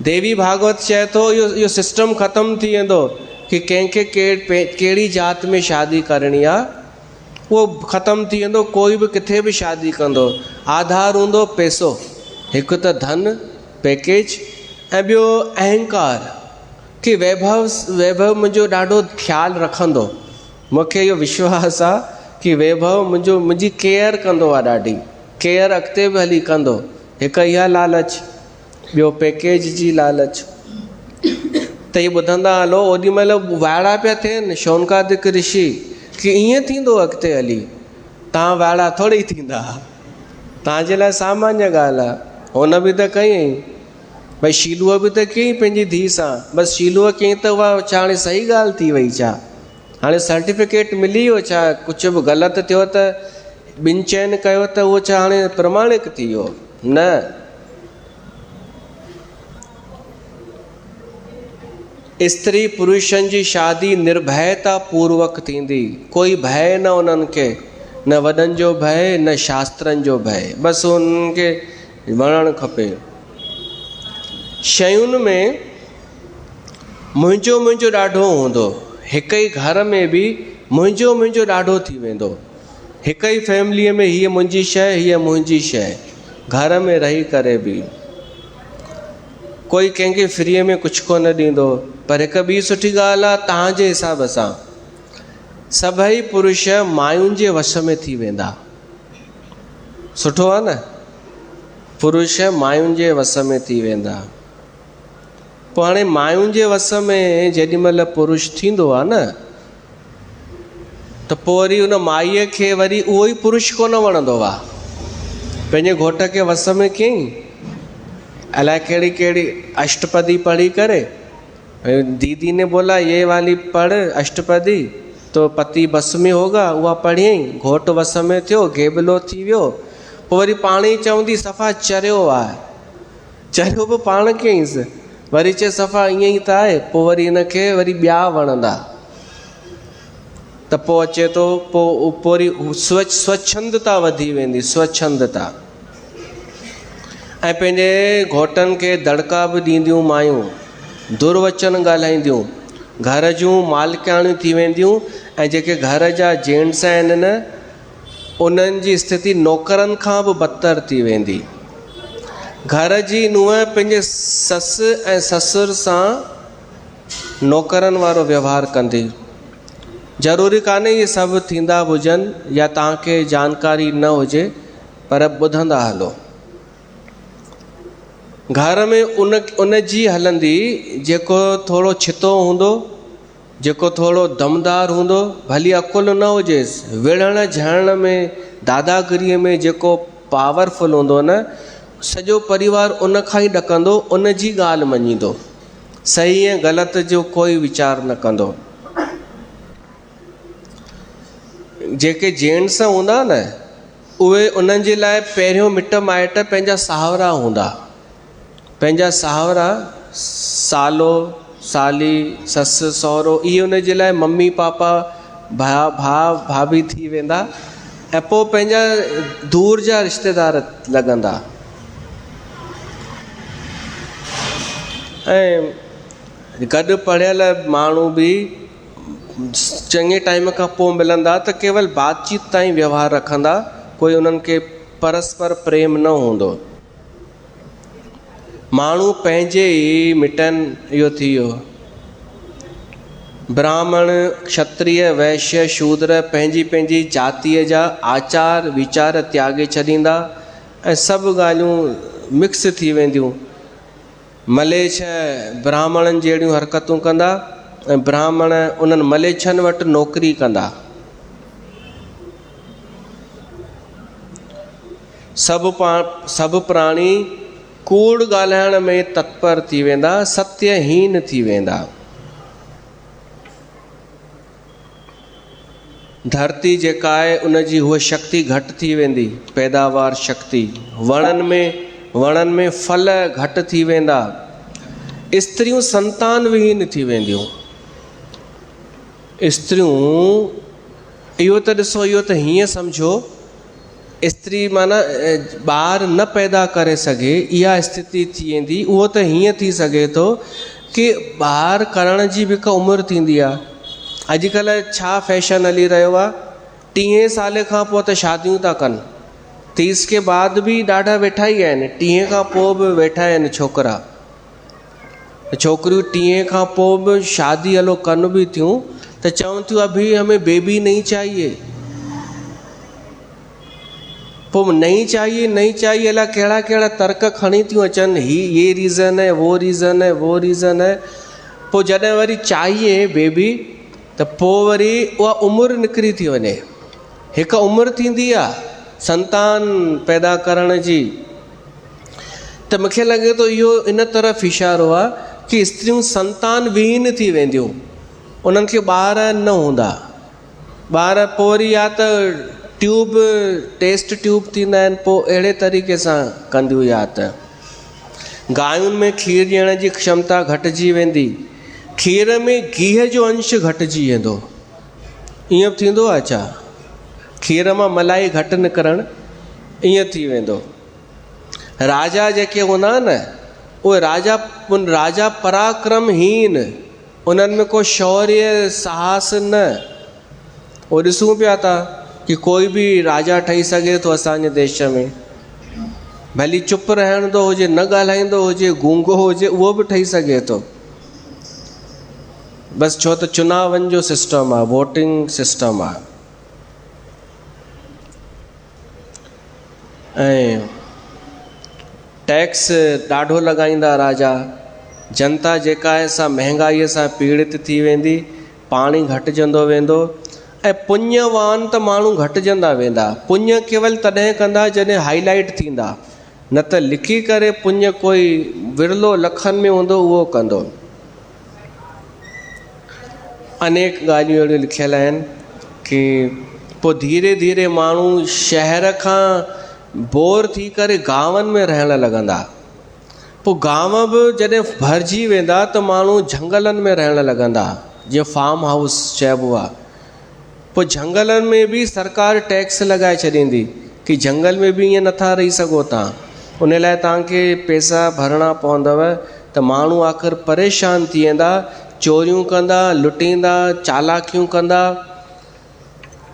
देवी भागवत चए थो इहो सिस्टम ख़तमु थी वेंदो कि कंहिंखे कहिड़ी जात में शादी करणी आहे, उहो ख़तमु थी वेंदो। कोई बि किथे बि शादी कंदो, आधार हूंदो पैसो, हिकु त धन पैकेज, ऐं ॿियो अहंकार कि वैभव मुंहिंजो ॾाढो ख़्यालु रखंदो। मूंखे इहो विश्वास आहे कि वैभव मुंहिंजी केयर कंदो आहे, ॾाढी केयर अॻिते बि हली कंदो। हिकु इहा लालच, ॿियो पैकेज जी लालच। त इहे ॿुधंदा हलो, ओॾी महिल वाइड़ा पिया थियनि शौनकादिक ऋषि कि ईअं थींदो अॻिते हली, तव्हां वाइड़ा थोरी थींदा, तव्हांजे लाइ सामान्य ॻाल्हि आहे। हुन बि त कयईं, भई शीलूअ बि त कयईं पंहिंजी धीउ सां, बसि शीलूअ कयईं त उहा छा हाणे सही ॻाल्हि थी वई छा? हाणे सर्टिफिकेट मिली वियो छा? कुझु बि ग़लति थियो त ॿिनि चइनि कयो त उहो छा हाणे प्रमाणिक थी वियो? न। स्त्री पुरुषनि जी शादी निर्भयता पूर्वक थींदी, कोई भय न उन्हनि खे, न वॾनि जो भय न शास्त्रनि जो भय, बसि उन्हनि खे वणणु खपे। शयुनि में मुंहिंजो ॾाढो हूंदो, हिक ई घर में बि मुंहिंजो ॾाढो थी वेंदो। हिक ई फैमिलीअ में हीअ मुंहिंजी शइ, हीअ मुंहिंजी शइ, घर में रही करे बि कोई कंहिंखे फ्रीअ में कुझु कोन ॾींदो। पर हिकु ॿी सुठी ॻाल्हि आहे, तव्हांजे हिसाब सां सभई पुरुष मायुनि जे वश में थी वेंदा। सुठो आहे न, पुरुष मायुनि जे वश में थी वेंदा। पोइ हाणे मायुनि जे वश में जेॾी महिल पुरुष थींदो आहे न, त पोइ वरी उन माईअ खे वरी उहो ई पुरुष कोन वणंदो आहे। पंहिंजे घोट खे वश में कयईं, अलाए कहिड़ी कहिड़ी अष्टपदी पढ़ी करे, दीदी ने बोला ये वाली पढ़ अष्टपदी तो पति बस में होगा, उहा पढ़ियईं, घोट वस में थियो, घेबलो थी वियो। पोइ वरी पाण ई चवंदी सफ़ा चरियो आहे, चरियो बि पाण कयईंसि, वरी चए सफ़ा ईअं ई त आहे। पोइ वरी हिनखे वरी ॿिया वणंदा, त पोइ अचे थो, पोइ वरी स्वच्छंदता वधी वेंदी, स्वच्छंदता। ऐं पंहिंजे घोटनि खे दड़का बि ॾींदियूं मायूं, दुर्वचन ॻाल्हाईंदियूं, घर जूं मालिकाणियूं थी वेंदियूं। ऐं जेके घर जा जेंट्स आहिनि न, उन्हनि जी स्थिति नौकरनि खां बि बदतर थी वेंदी। घर जी नुंहुं पंहिंजे ससु ऐं ससुर सां नौकरनि वारो व्यवहार कंदी। ज़रूरी कान्हे इहे सभु थींदा हुजनि या तव्हांखे जानकारी न हुजे, पर ॿुधंदा हलो। घर में उन जी हलंदी जेको थोरो छितो हूंदो, जेको थोरो दमदार हूंदो, भली अकुल न हुजेसि, विढ़ण झड़ण में, दादागिरीअ में जेको पावरफुल हूंदो न, सॼो परिवार उन खां ई ॾकंदो, उन जी ॻाल्हि मञींदो, सही ऐं ग़लति जो कोई वीचार न कंदो। जेके जेंट्स हूंदा न, उहे उन्हनि जे लाइ पहिरियों मिट माइट पंहिंजा साहुरा हूंदा। पंहिंजा साहुरा, सालो साली, ससु सहुरो, इहे उन जे लाइ मम्मी पापा, भाउ भाभी थी वेंदा। ऐं पोइ पंहिंजा दूर जा रिश्तेदार लॻंदा। ऐं गॾु पढ़ियल माण्हू बि चङे टाइम खां पोइ मिलंदा त केवल बातचीत ताईं व्यवहार रखंदा, कोई उन्हनि खे परस्पर प्रेम न हूंदो। माण्हू पंहिंजे ई मिटनि, इहो थी वियो। ब्राह्मण, क्षत्रिय, वैश्य, शूद्र पंहिंजी पंहिंजी जातीअ जा आचार विचार त्यागे छॾींदा ऐं सभु ॻाल्हियूं मिक्स थी वेंदियूं। मलेच्छ ब्राह्मणनि जहिड़ियूं हरकतूं कंदा ऐं ब्राह्मण उन्हनि मलेच्छनि वटि नौकिरी कंदा। सभु प्राणी कूड़ ॻाल्हाइण में तत्पर थी वेंदा, सत्यहीन थी वेंदा। धरती जेका आहे उनजी उहा शक्ति घटि थी वेंदी, पैदावार शक्ति। वणनि में फल घटि थी वेंदा। स्त्रियूं संतान विहीन थी वेंदियूं। स्त्रियूं, इहो त ॾिसो, इहो त हीअं सम्झो, स्त्री माना ॿार न पैदा करे सघे, इहा स्थिति थी वेंदी। उहो त हीअं थी सघे थो कि ॿार करण जी बि हिकु उमिरि थींदी आहे। अॼुकल्ह छा फैशन हली रहियो आहे, 30 साल खां पोइ त शादियूं था कनि। 30 के बाद बि ॾाढा वेठा ई आहिनि, 30 खां पोइ बि वेठा आहिनि छोकिरा। छोकिरियूं 30 खां पोइ बि शादी हलो कनि बि थियूं त चवनि थियूं अभी हमें बेबी नहीं चाहिए। पोइ नहीं चाहिए अलाए कहिड़ा कहिड़ा तर्क खणी थियूं अचनि, ये रीज़न है, वो रीज़न है। पोइ जॾहिं वरी चाहिए बेबी, त पोइ वरी उहा उमिरि निकिरी थी वञे। हिकु उमिरि थींदी आहे संतान पैदा करण जी। त मूंखे लॻे थो इहो इन तरफ़ इशारो आहे कि स्त्रियूं संतान विहीन थी वेंदियूं, उन्हनि खे ॿार न हूंदा। ॿार पोइ वरी या त टेस्ट ट्यूब थींदा आहिनि, पोइ अहिड़े तरीक़े सां कंदियूं। या त गांयुनि में खीर ॾियण जी क्षमता घटिजी वेंदी, खीर में गिह जो अंश घटिजी वेंदो। ईअं थींदो आहे छा? खीर मां मलाई घटि निकिरणु, ईअं थी वेंदो। राजा जेके हूंदा न, उहे राजा पराक्रमहीन, उन्हनि में को शौर्य साहस न। उहो ॾिसूं पिया था कि कोई बि राजा ठही सघे थो असांजे देश में। भली चुप रहंदो हुजे, न ॻाल्हाईंदो हुजे, गूंगो हुजे, उहो बि ठही सघे थो। बसि छो त चुनावनि जो सिस्टम आहे, वोटिंग सिस्टम आहे। ऐं टैक्स ॾाढो लॻाईंदा राजा। जनता जेका आहे सा महांगाईअ सां पीड़ित थी वेंदी, पाणी घटिजंदो वेंदो। ऐं पुण्यवान त माण्हू घटिजंदा वेंदा। पुण्य केवल तॾहिं कंदा जॾहिं हाईलाइट थींदा, न त लिखी करे पुण्य कोई विरलो लखनि में हूंदो उहो कंदो। अनेक ॻाल्हियूं अहिड़ियूं लिखियल आहिनि कि पोइ धीरे धीरे माण्हू शहर खां बोर थी करे गांवनि में रहणु लॻंदा। पोइ गांव बि जॾहिं भरिजी वेंदा त माण्हू झंगलनि में रहणु लॻंदा, जीअं फार्म हाउस चइबो आहे। पोइ झंगलनि में बि सरकार टैक्स लॻाए छॾींदी कि झंगल में बि ईअं नथा रही सघो तव्हां, उन लाइ तव्हांखे पैसा भरणा पवंदव त माण्हू आख़िर परेशान थी वेंदा, चोरियूं कंदा, लुटींदा, चालाकियूं कंदा।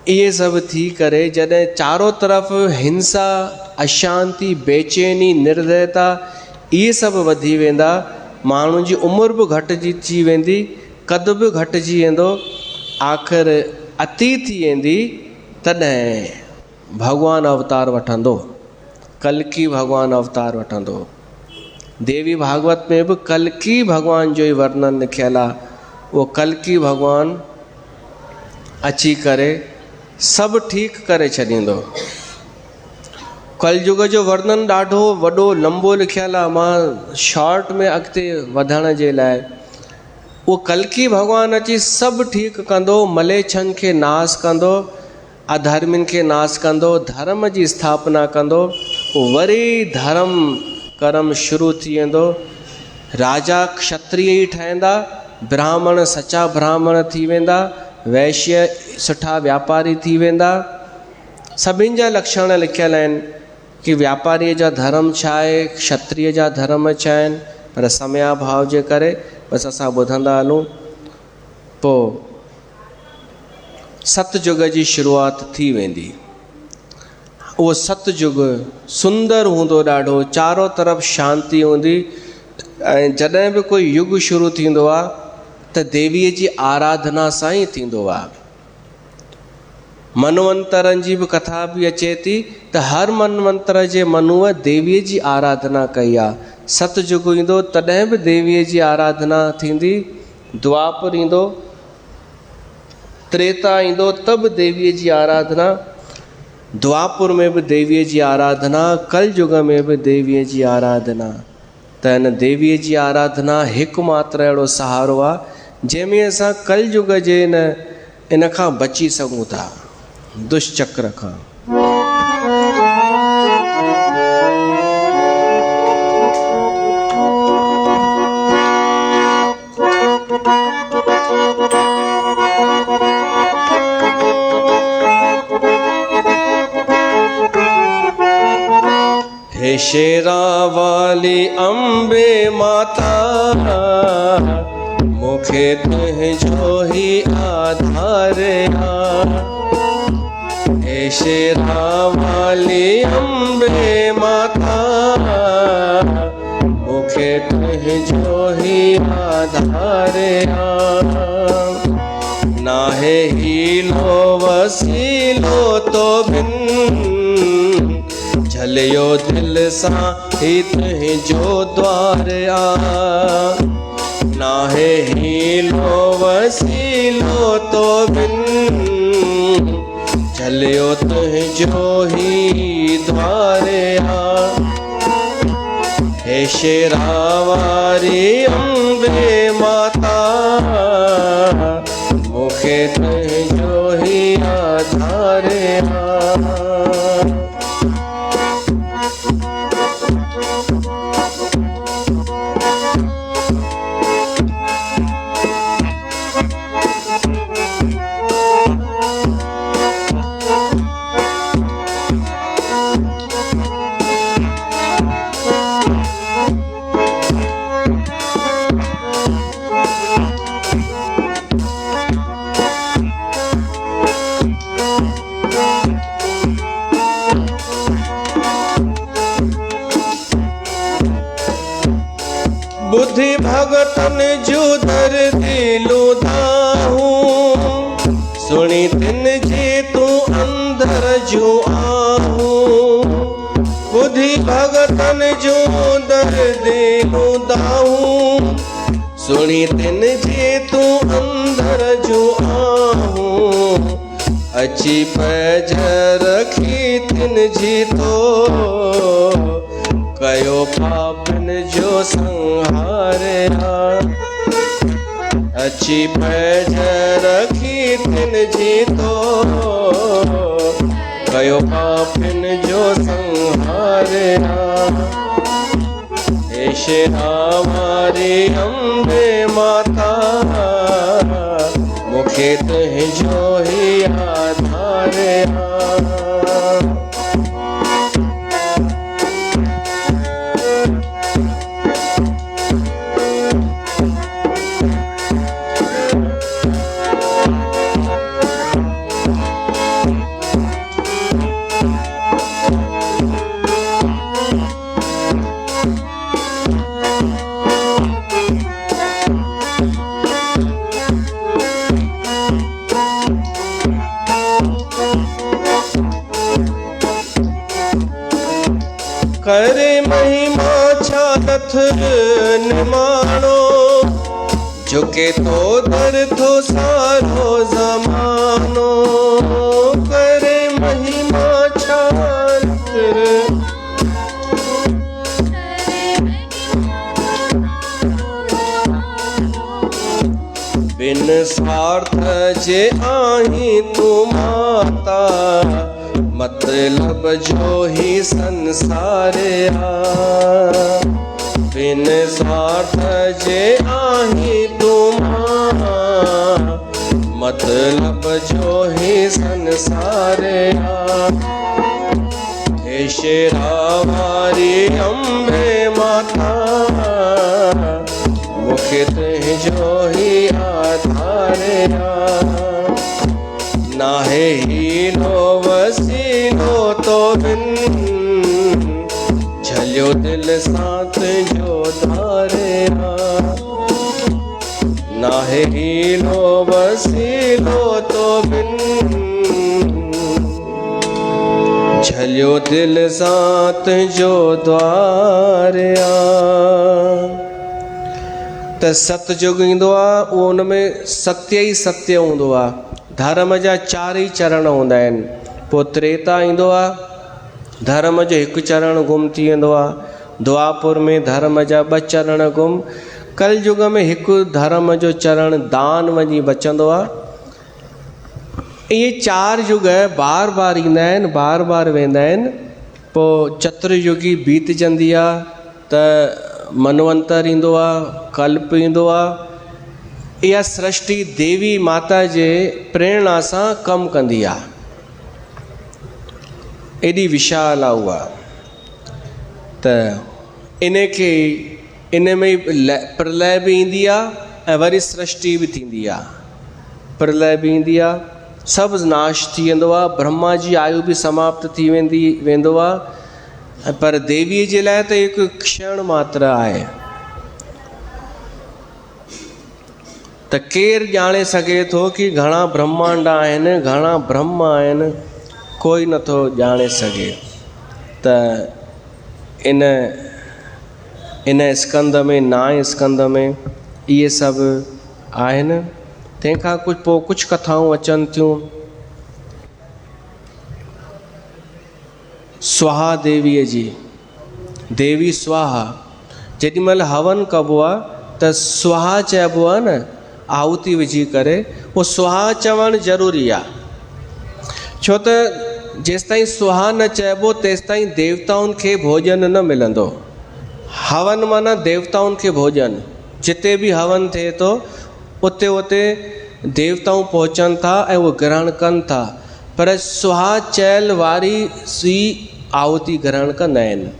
इहे सभु थी करे जॾहिं चारों तरफ़ हिंसा, अशांति, बेचैनी, निर्दयता इहे सभु वधी वेंदा, माण्हू जी उमिरि बि घटिजी वेंदी, कद बि घटिजी वेंदो, आख़िर अति थी वेंदी, तॾहिं भॻवानु अवतार वठंदो, कल्की भॻवानु अवतार वठंदो। देवी भागवत में बि कल्की भॻवान जो ई वर्णन लिखियलु आहे। उहो कल्की भॻवानु अची करे सभु ठीकु करे छॾींदो। कलयुग जो वर्णन ॾाढो वॾो लंबो लिखियलु आहे। मां शॉर्ट में अॻिते वधण जे लाइ, उहो कल्की भॻवानु अची सभु ठीकु कंदो, मलेच्छनि खे नाश कंदो, अधर्मियुनि खे नाश कंदो, धर्म जी स्थापना कंदो। वरी धर्म कर्म शुरू थी वेंदो। राजा क्षत्रिय ई ठहंदा, ब्राह्मण सचा ब्राह्मण थी वेंदा, वैश्य सुठा व्यापारी थी वेंदा। सभिनि जा लक्षण लिखियलु आहिनि कि व्यापारीअ जा धर्म छा आहे, क्षत्रिय जा धर्म छा आहिनि, पर समयाभाव जे करे बसि असां ॿुधंदा हलूं। पोइ सतयुग जी शुरूआति थी वेंदी। उहो सतयुग सुंदर हूंदो ॾाढो, चारों तरफ़ शांती हूंदी। ऐं जॾहिं बि कोई युग शुरू थींदो आहे त देवीअ जी आराधना सां ई थींदो आहे। मनवंतरनि जी बि कथा बि अचे थी त हर मनवंतर जे मनुअ देवीअ जी आराधना कई आहे। सतयुग ईंदो तॾहिं बि देवीअ जी आराधना थींदी, द्वापर ईंदो, त्रेता ईंदो त बि देवीअ जी आराधना, द्वापुर में बि देवीअ जी आराधना, कलयुग में बि देवीअ जी आराधना। त हिन देवीअ जी आराधना हिकु मात्र अहिड़ो सहारो आहे जंहिंमें असां कलयुग जे इन खां बची सघूं था, दुष्चक्र खां। हे शेरा वाली अम्बे माता, मूंखे तुंहिंजो ई आधार आहे। हे शेरा वाली अम्बे माता, मूंखे तुंहिंजो ई आधार आहे। नाहे हीलो वसीलो तो बिन, झलियो दिल सां ही तुंहिंजो द्वार आ। नाहे हीलो वसीलो तो बिन, झलियो तुंहिंजो ही द्वार आ। हे शेरा वारी अम्बे माता, मूंखे तुंहिंजो ही आधार आ। बुद्धि भगतन जो दर्दी लुदाहूं, सुनी तिन जे तू अंदर जो आहूं। बुद्धि भगतन जो दर्दी लुदाहूं, सुनी तिन जे तू अंदर जो आहूं। अची पैज रखी तिन जी तो, कयो पापन जो संहार आ। अची पैज रखी तिन जी तो, कयो पापन जो संहार आ। हे शेरा वारी अम्बे माता, मूंखे तुंहिंजो ही आधार आ। निमाणो झुके तो दर थो सारो ज़मानो करे महिमा छात बिन स्वार्थ जे आही तू माता मतलब जो ही संसारे आ बिन स्वार्थ जे आही तू मतलब जो ही संसारे आ हे शेरा वारी अम्बे माता मुखे तुझो ही आधारे नाहे हीलो वसीलो तो बिन झलियो दिल साथ जो धारे नाहे हीलो वसीलो तो बिन झलियो दिल साथ जो द्वारे त सतयुग ईंदो आहे उहो उन में सत्य ई सत्य हूंदो आहे धर्म जा 4 ई चरण हूंदा आहिनि पोइ त्रेता ईंदो आहे धर्म जो 1 चरण गुम थी वेंदो आहे द्वापुर में धर्म जा 2 चरण गुम कलयुग में 1 धर्म जो चरण दान वञी बचंदो आहे इहे 4 युग बार बार ईंदा आहिनि बार बार वेंदा आहिनि पोइ चतुर्युगी बीतजंदी आहे त मनवंतर ईंदो आहे कल्प ईंदो आहे इहा सृष्टि देवी माता जे प्रेरणा सां कमु कंदी आहे एॾी विशाल आहे उहा त इनखे इन में प्रलय बि ईंदी आहे ऐं वरी सृष्टि बि थींदी आहे प्रलय बि ईंदी आहे सभु नाश थी वेंदो आहे ब्रह्मा जी आयु बि समाप्त थी वेंदो आहे पर देवीअ जे लाइ त हिकु क्षण मात्र आहे त केरु ॼाणे सघे थो कि घणा ब्रह्मांड आहिनि घणा ब्रह्म आहिनि कोई नथो ॼाणे सघे त इन स्कंद में 9 स्कंद में इहे सभु आहिनि तंहिंखां पोइ कुझु कथाऊं अचनि थियूं स्वाहा देवीअ जी देवी स्वाहा जेॾीमहिल हवन कबो आहे त स्वाहा चइबो आहे न आहुति विझी करे उहो स्वाहा चवणु ज़रूरी आहे छो त जेसिताईं स्वाहा न चइबो तेसिताईं देवताउनि खे भोजन न मिलंदो हवन माना देवताउनि खे भोजन जिते बि हवन थिए थो उते उते देवताऊं पहुचनि था ऐं उहे ग्रहण कनि था पर स्वाहा चयल वारी सी आहुति ग्रहण कंदा आहिनि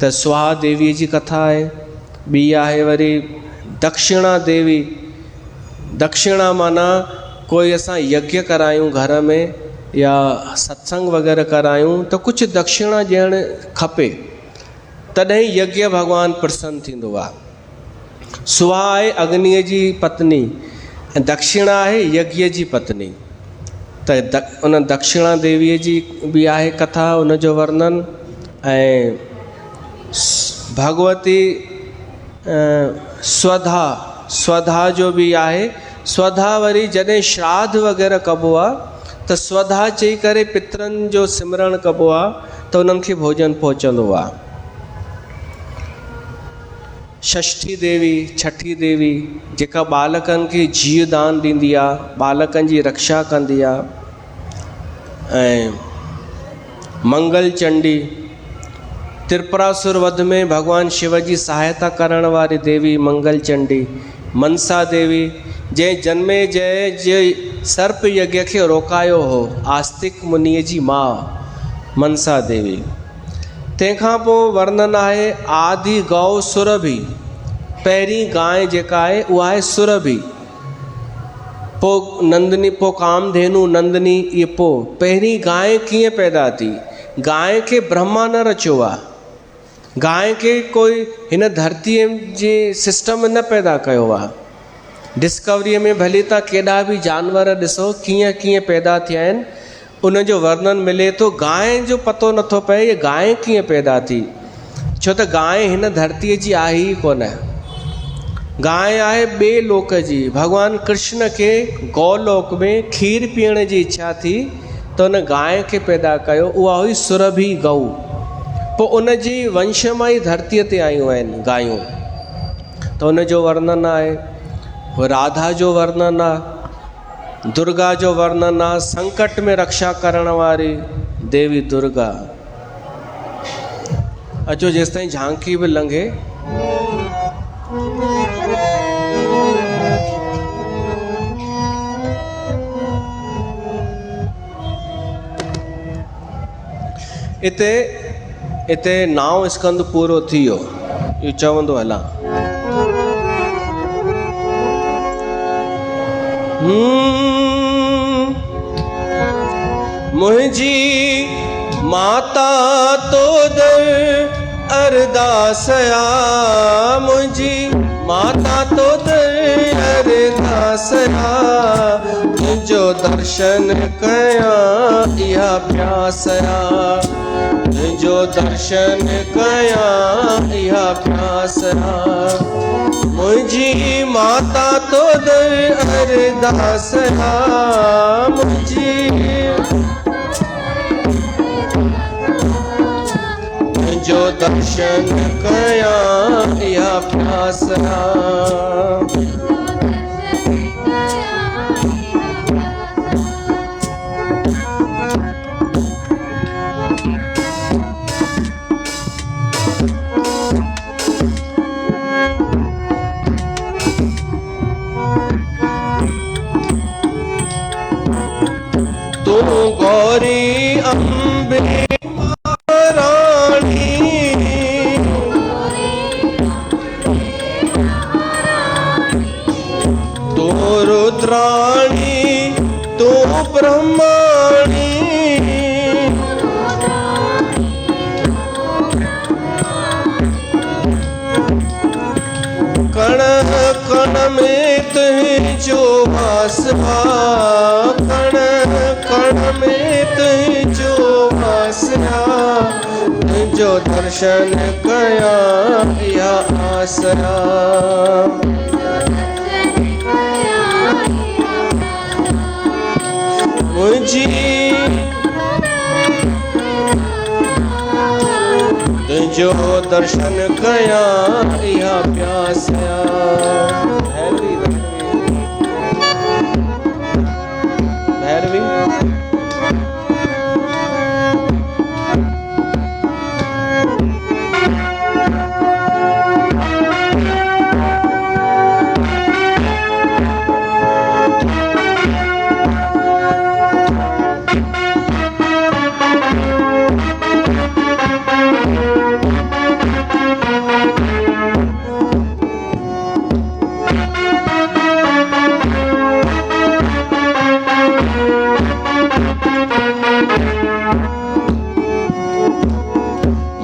त स्वाहा देवीअ जी कथा आहे ॿी आहे वरी दक्षिणा देवी दक्षिणा माना कोई असां यज्ञ करायूं घर में या सत्संग वग़ैरह करायूं त कुझु दक्षिणा ॾियणु खपे तॾहिं यज्ञ भॻवानु प्रसन्न थींदो आहे सुहा आहे अग्नीअ जी पत्नी ऐं दक्षिणा आहे यज्ञ जी पत्नी त उन दक्षिणा देवीअ जी बि आहे कथा उनजो वर्णन ऐं भगवती स्वधा जो बि आहे स्वधा वरी जॾहिं श्राद्ध वग़ैरह कबो आहे त स्वधा चई करे पितरनि जो सिमरण कबो आहे त उन्हनि खे भोजन पहुचंदो आहे षष्ठी देवी छठी देवी जेका बालकनि खे जीउ दान ॾींदी आहे बालकनि जी रक्षा कंदी आहे ऐं मंगल चंडी त्रिपुरासुर वध में भगवान शिव जी सहायता करण वारी देवी मंगल चंडी मनसा देवी जंहिं जन्मे जय जे सर्प यज्ञ खे रोकायो हो आस्तिक मुनीअ जी माउ मनसा देवी तंहिंखां पोइ वर्णन आहे आदि गौ सुरभि पहिरीं गांइ जेका आहे उहा आहे सुरभि पोइ नंदनी पोइ कामधेनु नंदनी इहे पोइ पहिरीं गांइ कीअं पैदा थी गांइ खे ब्रह्मा न रचियो आहे गांइ खे कोई हिन धरतीअ जे सिस्टम न पैदा कयो आहे डिस्कवरीअ में भली तव्हां केॾा बि जानवर ॾिसो कीअं कीअं पैदा थिया आहिनि उनजो वर्णन मिले थो गांइ जो पतो नथो पए इहा गांइ कीअं पैदा थी छो त गांइ हिन धरतीअ जी आहे ई कोन। गांइ आहे ॿिए लोक जी। भॻवानु कृष्ण खे गौलोक में खीर पीअण जी इच्छा थी त उन गांइ खे पैदा कयो, उहा हुई सुरभि गऊ। पोइ उन जी वंश मां ई धरतीअ ते आयूं आहिनि गायूं। त उन जो वर्णन आहे, राधा जो वर्णन आहे, दुर्गा जो वर्णन आहे, संकट में रक्षा करण वारी देवी दुर्गा। अचो जेसि ताईं झांकी बि लंघे। इते नाव स्कंद पूरो थी वियो, इहो चवंदो हलां। मुंहिंजी माता तो दर अरदासया, मुंहिंजी माता तो दर अरदासया, तुंहिंजो दर्शन कयां इहा प्यासया, तुंहिंजो दर्शन कयां इहा प्यासया। मुंहिंजी माता तो दर अरदासया, जो दर्शन कयां इहा प्यासया। तू गौरी अम्बे रुद्राणी, तू ब्रह्माणी, कण कण में तुझो वासवा, कण कण में तुझो वासया, तुझो दर्शन कयां इहा आसरा। मुंहिंजी तुंहिंजो दर्शन कयां इहा प्यासया। भैरवी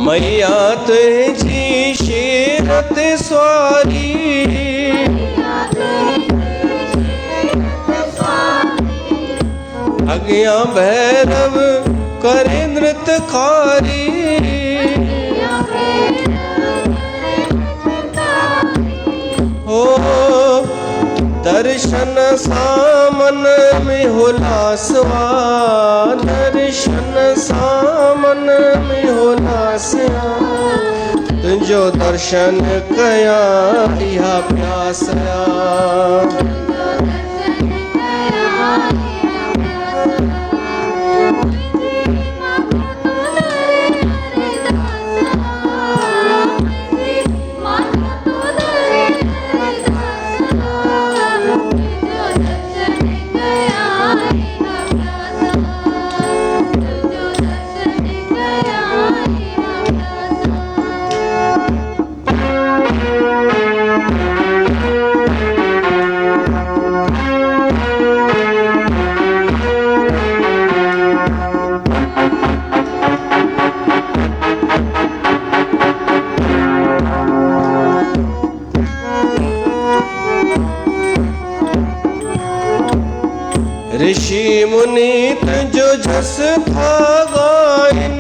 मैया तुझी शेर ते सवारी, अगियां भैरव करे नृतकारी, हो दर्शन सामन में हुलासवा, दर्शन सामन में हुलासया, तुंहिंजो दर्शन कयां इहा प्यासया। ऋषि मुनि तुझो जस था गाइन,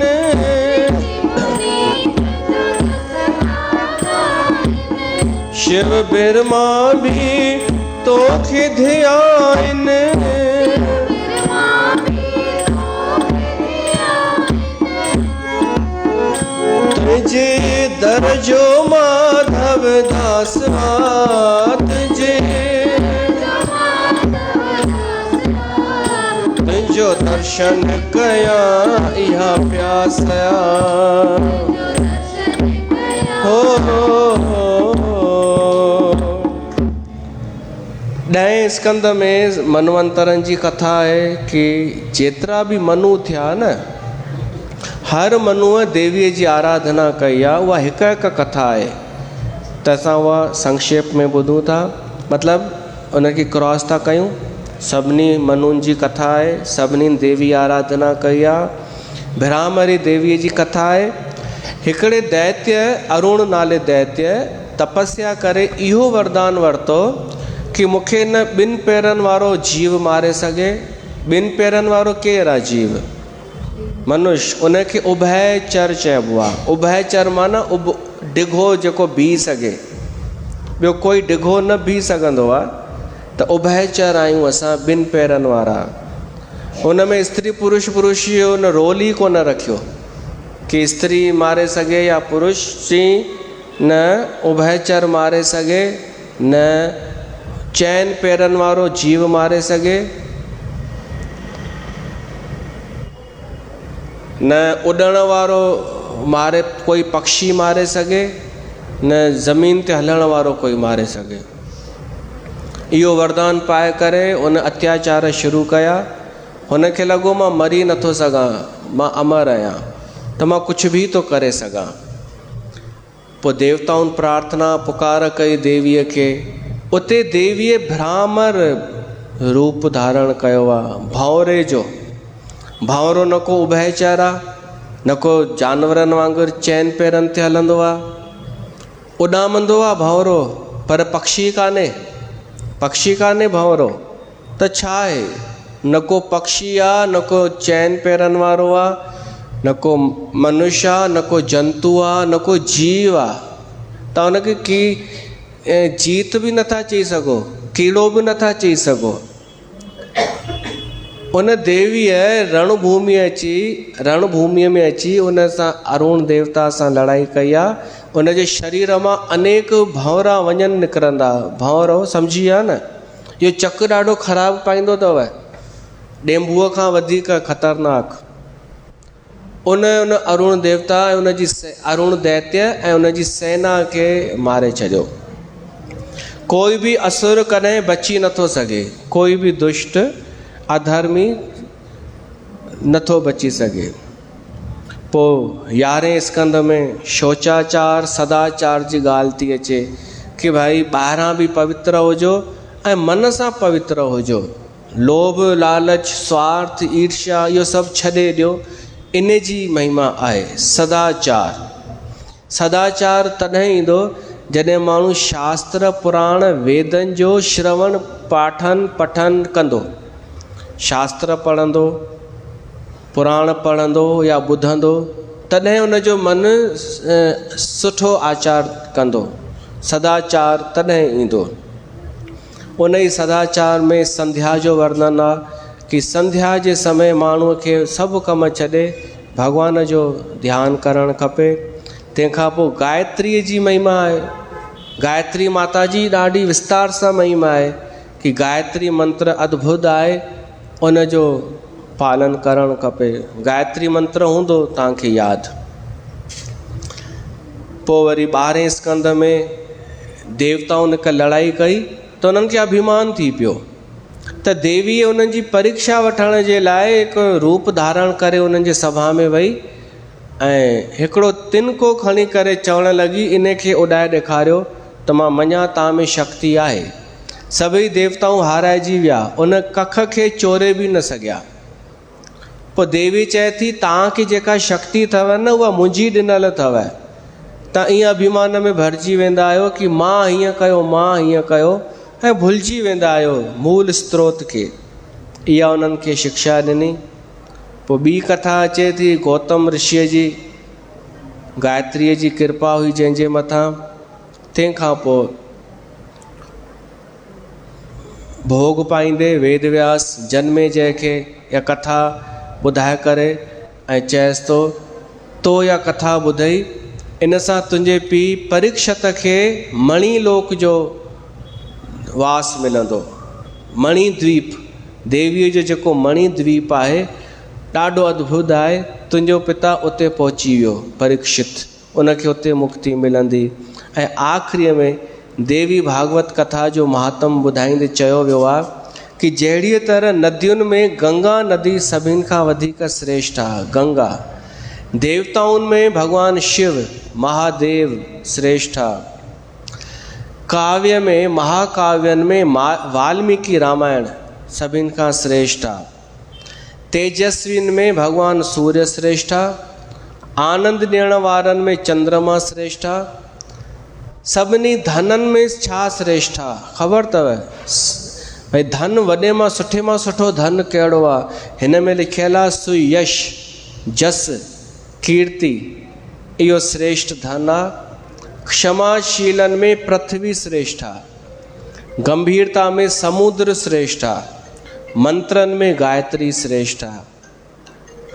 शिव बिरमा भी तोखे ध्यान, तुझे दर्जो माधव दास तुझे, तुझो दर्शन कया इहा प्यासा हो। 10 स्कंद में मनवंतरनि जी कथा आहे कि जेतिरा बि मनु थिया न, हर मनुअ देवीअ जी आराधना कई आहे। उहा हिकु हिकु कथा आहे, त असां उहा संक्षेप में ॿुधूं था, मतिलबु उनखे क्रॉस था कयूं। सभिनी मनुनि जी कथा आहे, सभिनी देवी आराधना कई आहे। भ्रामरी देवीअ जी कथा आहे। हिकिड़े दैत्य, अरुण नाले दैत्य तपस्या करे इहो वरदान वरितो कि मूंखे न 2 पेरनि वारो जीव मारे सघे। 2 पेरनि वारो केरु आहे जीव? मनुष्य। उनखे उभयचर चइबो आहे। उभयचर माना डिघो जेको बीह सघे, ॿियो कोई डिघो न बीह सघंदो आहे, त उभयचर आहियूं असां, 2 पेरनि वारा। हुन में स्त्री पुरुष जो हुन रोल ई कोन रखियो कि स्त्री मारे सघे या पुरुष जी, न उभयचर मारे सघे, न चैन पेरनि वारो जीव मारे सघे, न उॾण वारो मारे कोई पक्षी मारे सघे, न ज़मीन ते हलण वारो कोई मारे सघे। इहो वरदान पाए करे उन अत्याचार शुरू कया। हुनखे लॻो मां मरी नथो सघां, मां अमर आहियां, त मां कुझु बि थो करे सघां। पोइ देवताउनि प्रार्थना पुकार कई देवीअ खे। उते देवीअ भ्रामर रूप धारण कयो आहे, भंवरे जो। भंवरो न को उभयचर आहे, न को जानवरनि वांगुरु चैन पेरनि ते हलंदो आहे, उॾामंदो आहे भंवरो, पर पक्षी कान्हे भंवरो। त छा आहे? न को पक्षी आहे, न को चैन पेरनि वारो आहे, न को मनुष्य आहे, न को जंतु आहे, न को जीव आहे। त हुनखे की जीत बि नथा चई सघो, कीड़ो बि नथा चई सघो। उन देवीअ रणभूमीअ में अची उन सां अरुण देवता सां लड़ाई कई आहे। उनजे शरीर मां अनेक भंवरा वञनि निकिरंदा। भंवरो सम्झी विया न, इहो चक ॾाढो ख़राबु पाईंदो अथव, डेंबूअ खां वधीक ख़तरनाक। उन अरुण देवता ऐं उनजी अरुण दैत्य ऐं उनजी सेना खे मारे छॾियो। कोई बि असुर कॾहिं बची नथो सघे, कोई बि दुष्ट अधर्मी नथो बची सघे। पोइ 11 स्कंद में शौचाचार सदाचार जी ॻाल्हि थी अचे कि भाई ॿाहिरां बि पवित्र हुजो ऐं मन सां पवित्र हुजो। लोभ लालच स्वार्थ ईर्ष्या इहो सभु छॾे ॾियो। इन जी महिमा आहे सदाचार तॾहिं ईंदो जॾहिं माण्हू शास्त्र पुराण वेदनि जो श्रवण पठन कंदो। शास्त्र पढ़ंदो, पुराण पढ़ंदो या ॿुधंदो, तॾहिं उनजो मन सुठो आचार कंदो। सदाचार तॾहिं ईंदो। उन ई सदाचार में संध्या जो वर्णन आहे कि संध्या जे समय माण्हूअ खे सभु कम छॾे भॻवान जो ध्यानु करणु खपे। तंहिंखां पोइ गायत्रीअ जी महिमा आहे। गायत्री माता जी ॾाढी विस्तार सां महिमा आहे कि गायत्री मंत्र अद्भुत आहे, उन जो पालन करणु खपे। गायत्री मंत्र हूंदो तव्हांखे यादि। पोइ वरी 12 स्कंद में देवताउनि हिकु लड़ाई कई त उन्हनि खे अभिमान थी पियो त देवीअ उन्हनि जी परीक्षा वठण जे लाइ हिकु रूप धारण करे उन्हनि जे सभा में वई ऐं हिकिड़ो तिनको खणी करे चवणु लॻी, इन खे उॾाए ॾेखारियो त मां मञा तव्हां में शक्ति आहे। सभई देवताऊं हाराइजी विया, उन कख खे चोरे बि न सघिया। पोइ देवी चए थी तव्हांखे जेका शक्ति अथव न, उहा मुंहिंजी ॾिनल अथव। तव्हां ईअं अभिमान में भरिजी वेंदा आहियो कि मां हीअं कयो ऐं भुलिजी वेंदा आहियो मूल स्त्रोत खे। इहा उन्हनि खे शिक्षा ॾिनी। पोइ ॿी कथा अचे थी गौतम ऋषिअ जी, गायत्रीअ जी कृपा हुई जंहिंजे मथां। तंहिंखां पोइ भोग पाईंदे वेद व्यास जन्मे जय खे या कथा ॿुधाए करे ऐं चएसि तो या कथा ॿुधई इन सां तुंहिंजे पीउ परीक्षत खे मणिलोक जो वास मिलंदो। मणिद्वीप देवीअ जो जेको मणिद्वीप आहे ॾाढो अद्भुत आहे। तुंहिंजो पिता उते पहुची वियो परीक्षित, उनखे उते मुक्ति मिलंदी। ऐं आख़िरीअ में देवी भागवत कथा जो महात्म ॿुधाईंदे चयो वियो आहे कि जहिड़ीअ तरह नदियुनि में गंगा नदी सभिनि खां वधीक श्रेष्ठ आहे। गंगा देवताउनि में भगवान शिव महादेव श्रेष्ठ आहे। काव्य में महाकाव्यनि में वाल्मीकि रामायण सभिनि खां श्रेष्ठ आहे। तेजस्विन में भगवान सूर्य श्रेष्ठ आहे। आनंद ॾियण वारनि में चंद्रमा श्रेष्ठ आहे। सभिनी धननि में छा श्रेष्ठ आहे ख़बर अथव? भई धन वॾे मां सुठो धन कहिड़ो आहे? हिन में लिखियलु आहे सुयश जस कीर्ति, इहो श्रेष्ठ धन आहे। क्षमाशीलन में पृथ्वी श्रेष्ठ आहे। गंभीरता में समुद्र श्रेष्ठ आहे। मंत्रनि में गायत्री श्रेष्ठ आहे।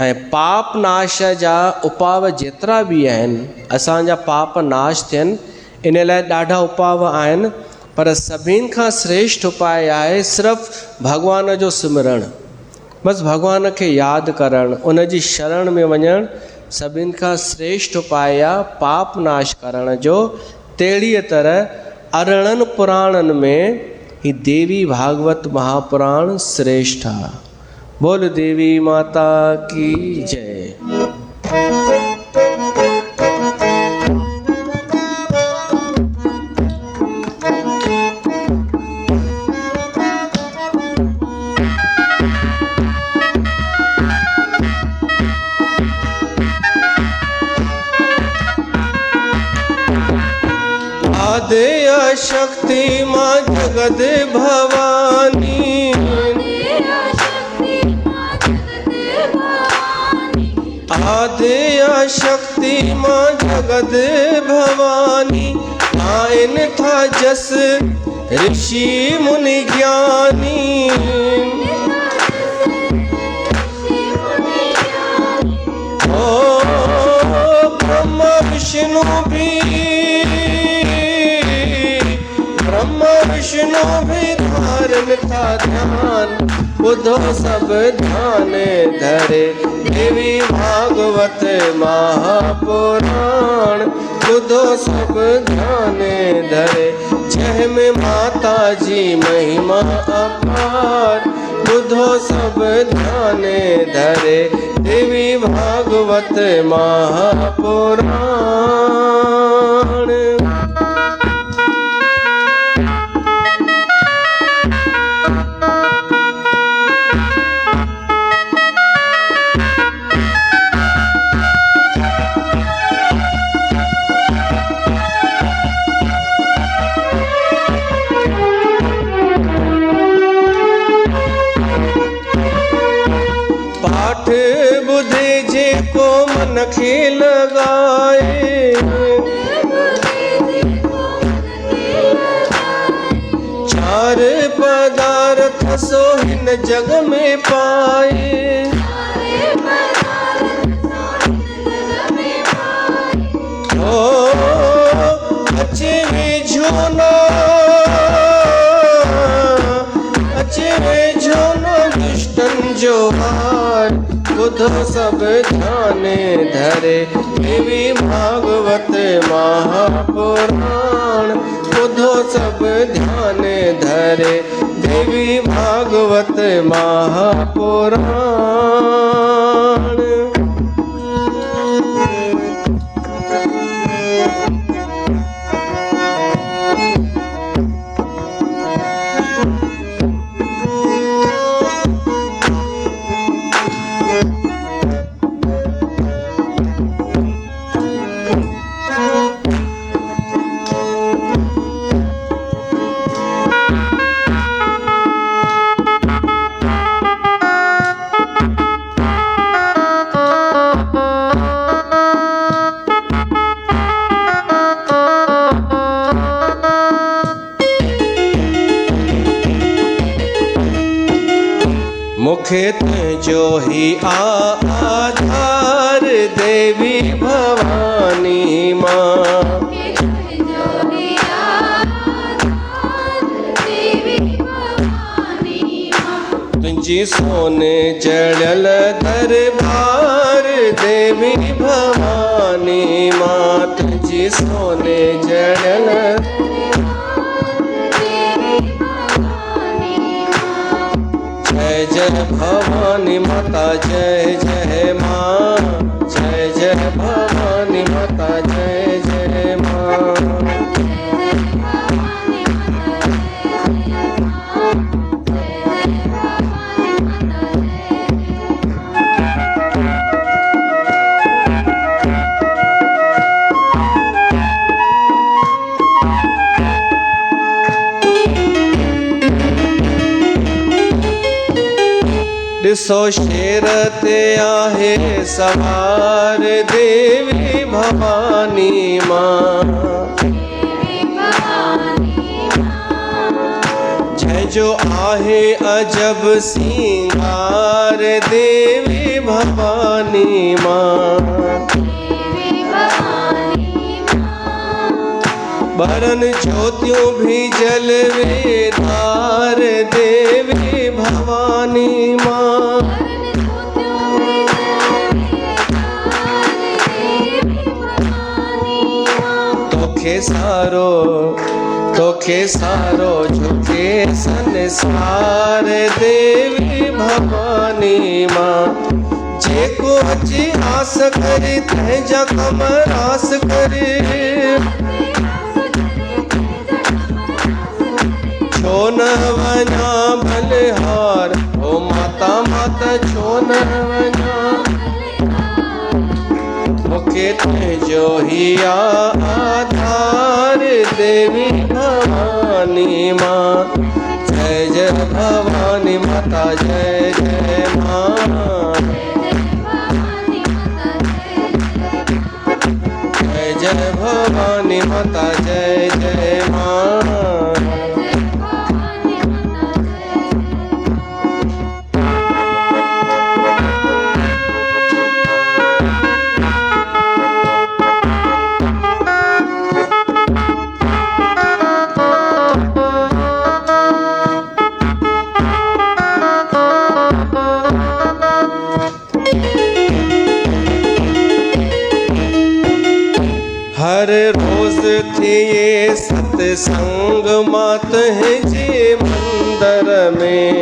ऐं पाप नाश जा उपाव जेतिरा बि आहिनि, असांजा पाप नाश थियनि इन लाइ ॾाढा उपाव आहिनि, पर सभिनि खां श्रेष्ठ उपाय आहे सिर्फ़ु भॻवान जो सिमरण। बसि भॻवान खे यादि करणु, उन जी शरण में वञणु सभिनि खां श्रेष्ठ उपाय आहे पाप नाश करण जो। तहिड़ीअ तरह अरिड़हनि पुराणनि में ही देवी भागवत महापुराण श्रेष्ठ आहे। बोल देवी माता की जय। आद्या शक्ति माँ जगद भवानी, आद्या शक्ति माँ जगद भवानी। आइन था जस ऋषि मुनि ज्ञानी, ओ ब्रह्मा विष्णु भी धारण था ध्यान, बुधो सब ध्यान धरे देवी भागवत महापुराण। बुधो सब ध्यान धरे जय में माता जी महिमा अपार। बुधो सब ध्यान धरे देवी भागवत महापुराण। बुद्धि जे को मन खे लगाए, चार पदार्थ सो हिन जग में पाए। ओ अचे झोनो, अचे झोनो दुष्टन जो हार। बुधो सब ध्यान धरे देवी भागवत महापुराण। बुधो सब ध्यान धरे देवी भागवत महापुराण। मुखे तुझो ही आधार देवी भवानी माँ। तुझी सोने चढ़ल दरबार देवी भवानी माँ। तुझी सोने चढ़ल जय जय भवानी माता जय जय माँ। जय जय भवानी माता जय जय माँ। ॾिसो शेर ते आहे सवार देवी भवानी माँ। जंहिंजो आहे अजब सिंगार देवी भवानी माँ। बरन ज्योतियों भी जलवेदार देवी भवानी माँ। तोखे सारो झुके संसार देवी भवानी माँ। जेको अची आस करे तंहिंजा कम रास करे। छो न वञा बलिहार ओ माता माता छो न वञा। मुखे तुझो ही आधार देवी भवानी माँ। जय जय भवानी माता जय जय माँ। जय जय भवानी माता जय जय माँ। हर रोज थिए सत्संग मात है जे मंदिर में।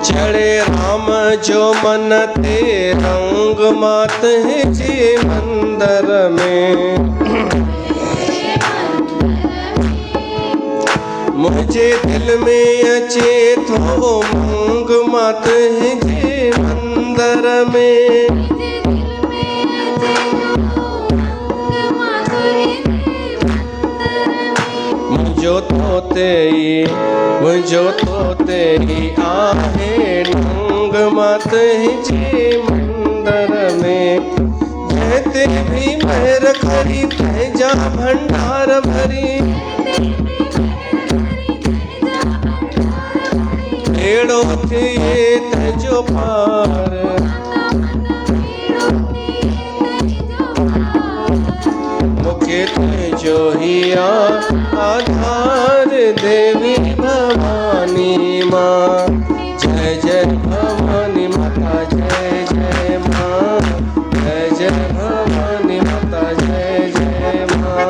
चढ़े राम जो मन ते रंग मात है जे मंदिर में। मुझे दिल में अचे थो मंग मात है जे मंदिर में। मुझो तो तेरी आहे रंग मात जे मंदिर में। जैते भी महर करी तंहिंजा भंडार भरी। अहिड़ो थिए तंहिंजो पार। मुखे तुझो ही आधार देवी भवानी माँ। जय जय भवानी माता जय जय माँ। जय जय भवानी माता जय जय माँ।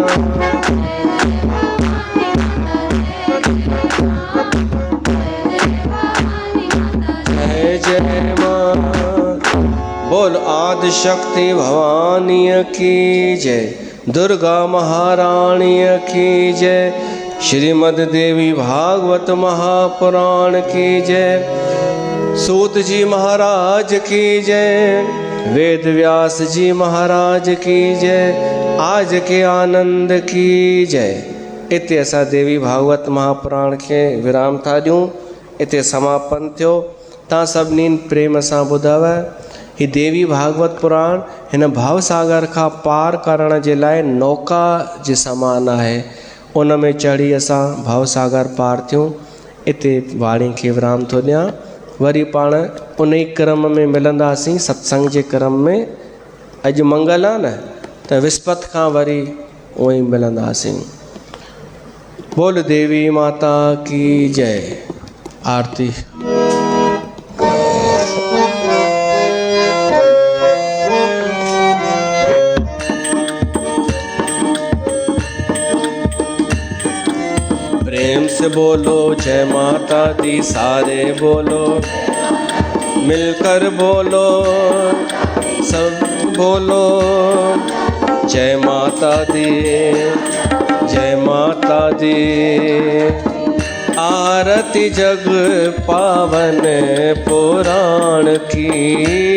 जय जय माँ। बोल आदि शक्ति भवानी की जय। दुर्गा महारानी की जय। श्रीमद देवी भागवत महापुराण की जय। सूत जी महाराज की जय। वेद व्यास जी महाराज की जय। आज के आनंद की जय। इते असां देवी भागवत महापुराण खे विराम था ॾियूं। इते समापन थियो। तव्हां सभिनी प्रेम सां ॿुधव। ही देवी भागवत पुराण हिन भाव सागर खां पार करण जे लाइ नौका जे समान आहे। उन में चढ़ी असां भवसागर पार थियूं। इते वाणी खे विराम थो ॾियां। वरी पाण उन ई क्रम में मिलंदासीं सत्संग जे क्रम में। अॼु मंगल आहे न, त विस्पति खां वरी उअं ई मिलंदासीं। बोल देवी माता की जय। आरती। प्रेम से बोलो जय माता दी, सारे बोलो मिलकर बोलो, सब बोलो जय माता दी, जय माता दी। आरती जग पावन पुराण की।